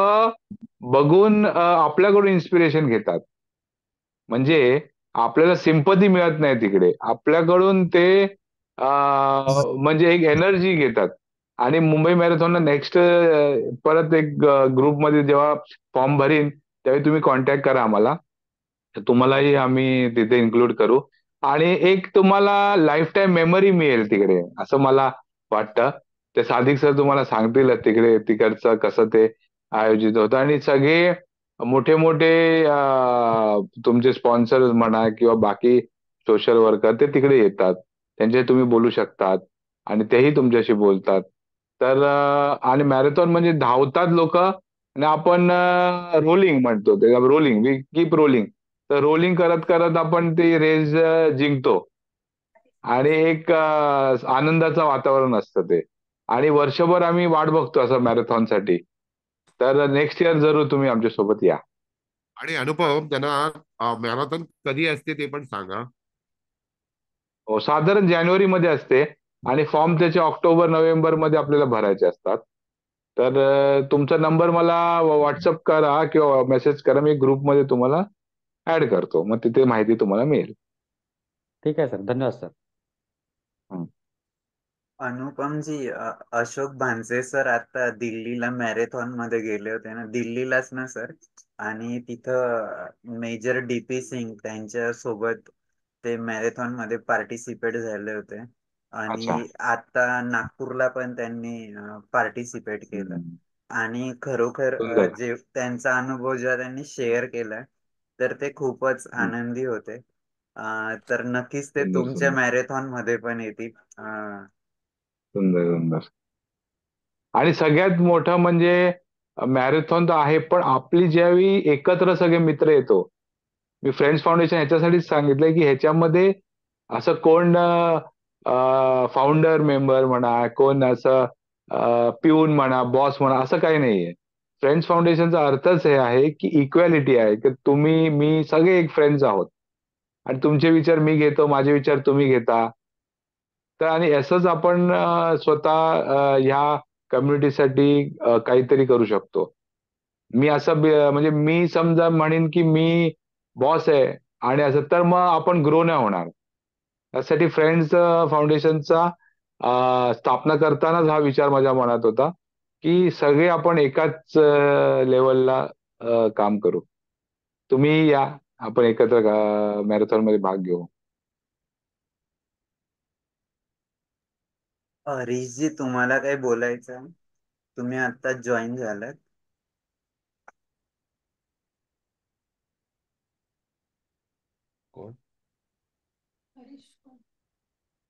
बघून आपल्याकडून इन्स्पिरेशन घेतात. म्हणजे आपल्याला सिंपती मिळत नाही तिकडे, आपल्याकडून ते म्हणजे एक एनर्जी घेतात. आणि मुंबई मॅरेथॉनला नेक्स्ट परत एक ग्रुपमध्ये जेव्हा फॉर्म भरीन, त्यावेळी तुम्ही कॉन्टॅक्ट करा आम्हाला, तर तुम्हालाही आम्ही तिथे इन्क्लूड करू. आणि एक तुम्हाला लाईफ टाईम मेमरी मिळेल तिकडे, असं मला वाटतं. ते सादिक सर तुम्हाला सांगतील तिकडे तिकडचं कसं ते आयोजित होतं. आणि सगळे मोठे मोठे तुमचे स्पॉन्सर म्हणा किंवा बाकी सोशल वर्कर ते तिकडे येतात. त्यांचे तुम्ही बोलू शकतात आणि तेही तुमच्याशी बोलतात. तर आणि मॅरेथॉन म्हणजे धावतात लोक, आणि आपण रोलिंग म्हणतो, ते रोलिंग, वी कीप रोलिंग. तर रोलिंग करत करत आपण ते रेस जिंकतो. आणि एक आनंदाचं वातावरण असतं ते. आणि वर्षभर आम्ही वाट बघतो असं मॅरेथॉनसाठी. तर नेक्स्ट इयर जरूर तुम्ही आमच्यासोबत या. आणि अनुपम, त्यांना मॅरेथॉन कधी असते ते पण सांगा. हो, साधारण जानेवारीमध्ये असते. आणि फॉर्म त्याचे ऑक्टोबर नोव्हेंबर मध्ये आपल्याला भरायचे असतात. तर तुमचा नंबर मला व्हॉट्सअप करा किंवा मेसेज करा, मी ग्रुपमध्ये तुम्हाला ऍड करतो, मग तिथे माहिती तुम्हाला मिळेल. ठीक आहे सर, धन्यवाद सर. हं. अनुपमजी, अशोक भानसे सर आता दिल्लीला मॅरेथॉन मध्ये गेले होते ना, दिल्लीलाच ना सर. आणि तिथं मेजर डीपी सिंग त्यांच्या सोबत ते मॅरेथॉन मध्ये पार्टिसिपेट झाले होते. अच्छा. आणि आता नागपूरला पण त्यांनी पार्टिसिपेट केलं. हं. आणि खरोखर सुंदर. जे त्यांचा अनुभव जेव्हा त्यांनी शेअर केला, तर ते खूपच हं. आनंदी होते. तर नक्कीच ते सुंदर तुमच्या सुंदर मॅरेथॉन मध्ये पण येतील. सुंदर सुंदर. आणि सगळ्यात मोठं म्हणजे मॅरेथॉन तर आहे, पण आपली ज्यावेळी एकत्र सगळे मित्र येतो, मी फ्रेंड्स फाउंडेशन ह्याच्यासाठीच सांगितलंय की ह्याच्यामध्ये असं कोण फाउंडर मेंबर म्हणा, कोण असं पिऊन म्हणा, बॉस म्हणा, असं काही नाहीये. फ्रेंड्स फाउंडेशनचा अर्थच हे आहे की इक्वॅलिटी आहे, की तुम्ही मी सगळे एक फ्रेंड्स आहोत. आणि तुमचे विचार मी घेतो, माझे विचार तुम्ही घेता. तर आणि असंच आपण स्वतः ह्या कम्युनिटीसाठी काहीतरी करू शकतो. मी असं म्हणजे मी समजा म्हणेन की मी बॉस आहे आणि असं, तर मग आपण ग्रो नाही होणार. त्यासाठी फ्रेंड्स फाउंडेशनचा स्थापना करतानाच हा विचार माझ्या मनात होता की सगळे आपण एकाच लेवलला काम करू. तुम्ही या, आपण एकत्र मॅरेथॉन मध्ये भाग घेऊ. हरीशजी, तुम्हाला काही बोलायचं आहे? तुम्ही आता जॉईन झालात. कोण?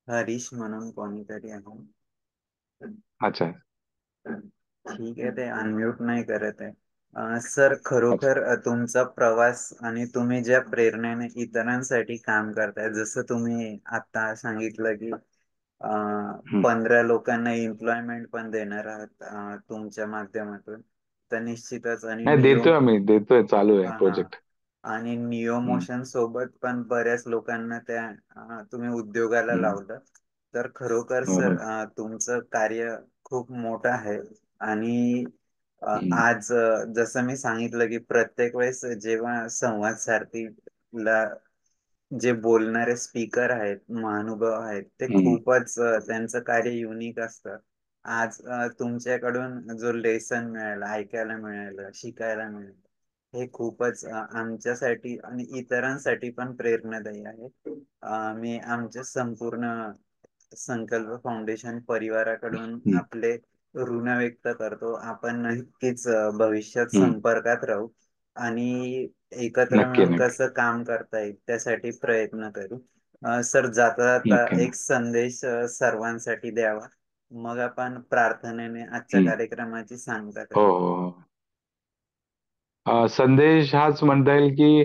हरीश म्हणून कोणीतरी आहे. अच्छा. ठीक आहे, ते अनम्यूट नाही करत आहे. सर, अच्छा. खरोखर तुमचा प्रवास आणि तुम्ही ज्या प्रेरणेने इतरांसाठी काम करताय, जसं तुम्ही आता सांगितलं की हं. 15 लोकांना एम्प्लॉयमेंट पण देणार आहात तुमच्या माध्यमातून, तर निश्चितच. आणि नाही, देतोय, आम्ही देतोय, चालू आहे हा हा प्रोजेक्ट. आणि निओ मोशन सोबत पण बऱ्याच लोकांना त्या तुम्ही उद्योगाला लावलं. तर खरोखर सर, तुमचं कार्य खूप मोठं आहे. आणि आज जसं मी सांगितलं की प्रत्येक वेळेस जेव्हा संवाद सारथीला जे बोलणारे स्पीकर आहेत, महानुभाव आहेत, ते खूपच त्यांचं कार्य युनिक असतं. आज तुमच्याकडून जो लेसन मिळाला, ऐकायला मिळालं, शिकायला मिळालं, हे खूपच आमच्यासाठी आणि इतरांसाठी पण प्रेरणादायी आहे. मी आमच्या संपूर्ण संकल्प फाउंडेशन परिवाराकडून आपले ऋण व्यक्त करतो. आपण नक्कीच भविष्यात हम्म. संपर्कात राहू आणि एकत्र नक्की मिळून नक्की कसं काम करता येईल त्यासाठी प्रयत्न करू. सर, जाता जाता नक्की एक संदेश सर्वांसाठी द्यावा, मग आपण प्रार्थनेने आजच्या हम्म. कार्यक्रमाची सांगता हो करू. हो हो. संदेश हाच म्हणता येईल की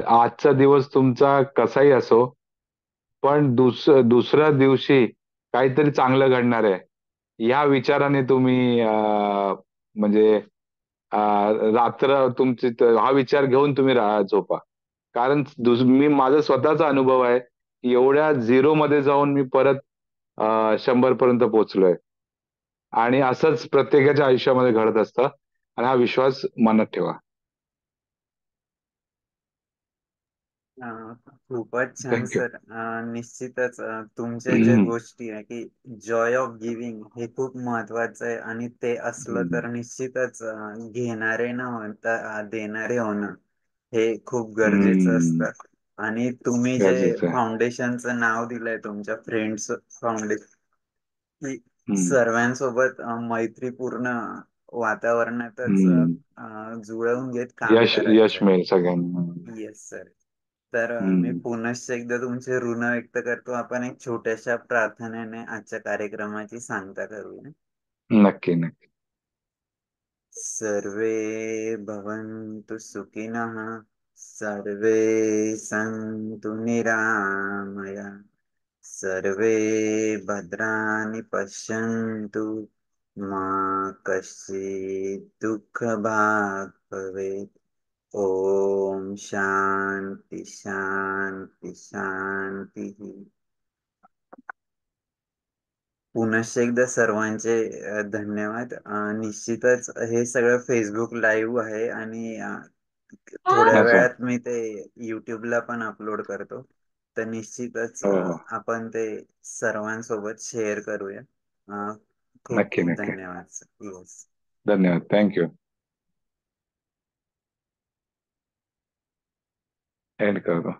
आजचा दिवस तुमचा कसाही असो, पण दुसऱ्या दिवशी काहीतरी चांगलं घडणार आहे या विचाराने तुम्ही म्हणजे रात्र तुमची हा विचार घेऊन तुम्ही झोपा. कारण मी माझा स्वतःचा अनुभव आहे की एवढ्या झिरो मध्ये जाऊन मी परत 100 पर्यंत पोहोचलोय. आणि असंच प्रत्येकाच्या आयुष्यामध्ये घडत असतं आणि हा विश्वास मनात ठेवा. खूपच छान थँक्यू. सर. निश्चितच तुमचे जे गोष्टी आहे की जॉय ऑफ गिविंग हे खूप महत्वाचं आहे आणि ते असलं तर निश्चितच घेणारे न म्हणता देणारे होणं हे खूप गरजेचं असतं. आणि तुम्ही जे गरजेचं आहे. फाउंडेशनचं नाव दिलंय तुमच्या फ्रेंड्स फाउंडेशन, की हम्म. सर्वांसोबत मैत्रीपूर्ण वातावरणातच हम्म. जुळवून घेत काम यश करायचंय. मिळेल सगळ्यांना. Yes sir. तर मी हम्म. पुनश्च एकदा तुमचे ऋण व्यक्त करतो. आपण एक छोट्याशा प्रार्थनेने आजच्या कार्यक्रमाची सांगता करूया. नक्की नक्की. सर्वे भवन्तु सुखिनः, सर्वे सन्तु निरामया, सर्वे भद्राणि पश्यन्तु, मा कश्चित् दुःखभाग् भवेत्. ओम शांती शांती शांती. पुनश्च एकदा सर्वांचे धन्यवाद. निश्चितच हे सगळं फेसबुक लाईव्ह आहे आणि थोड्या अच्छा. वेळात मी ते युट्यूबला पण अपलोड करतो. तर निश्चितच हो हो. आपण ते सर्वांसोबत शेअर करूया. खूप नक्की खूप नक्की. धन्यवाद. येस. धन्यवाद. थँक्यू. एंड कर दो.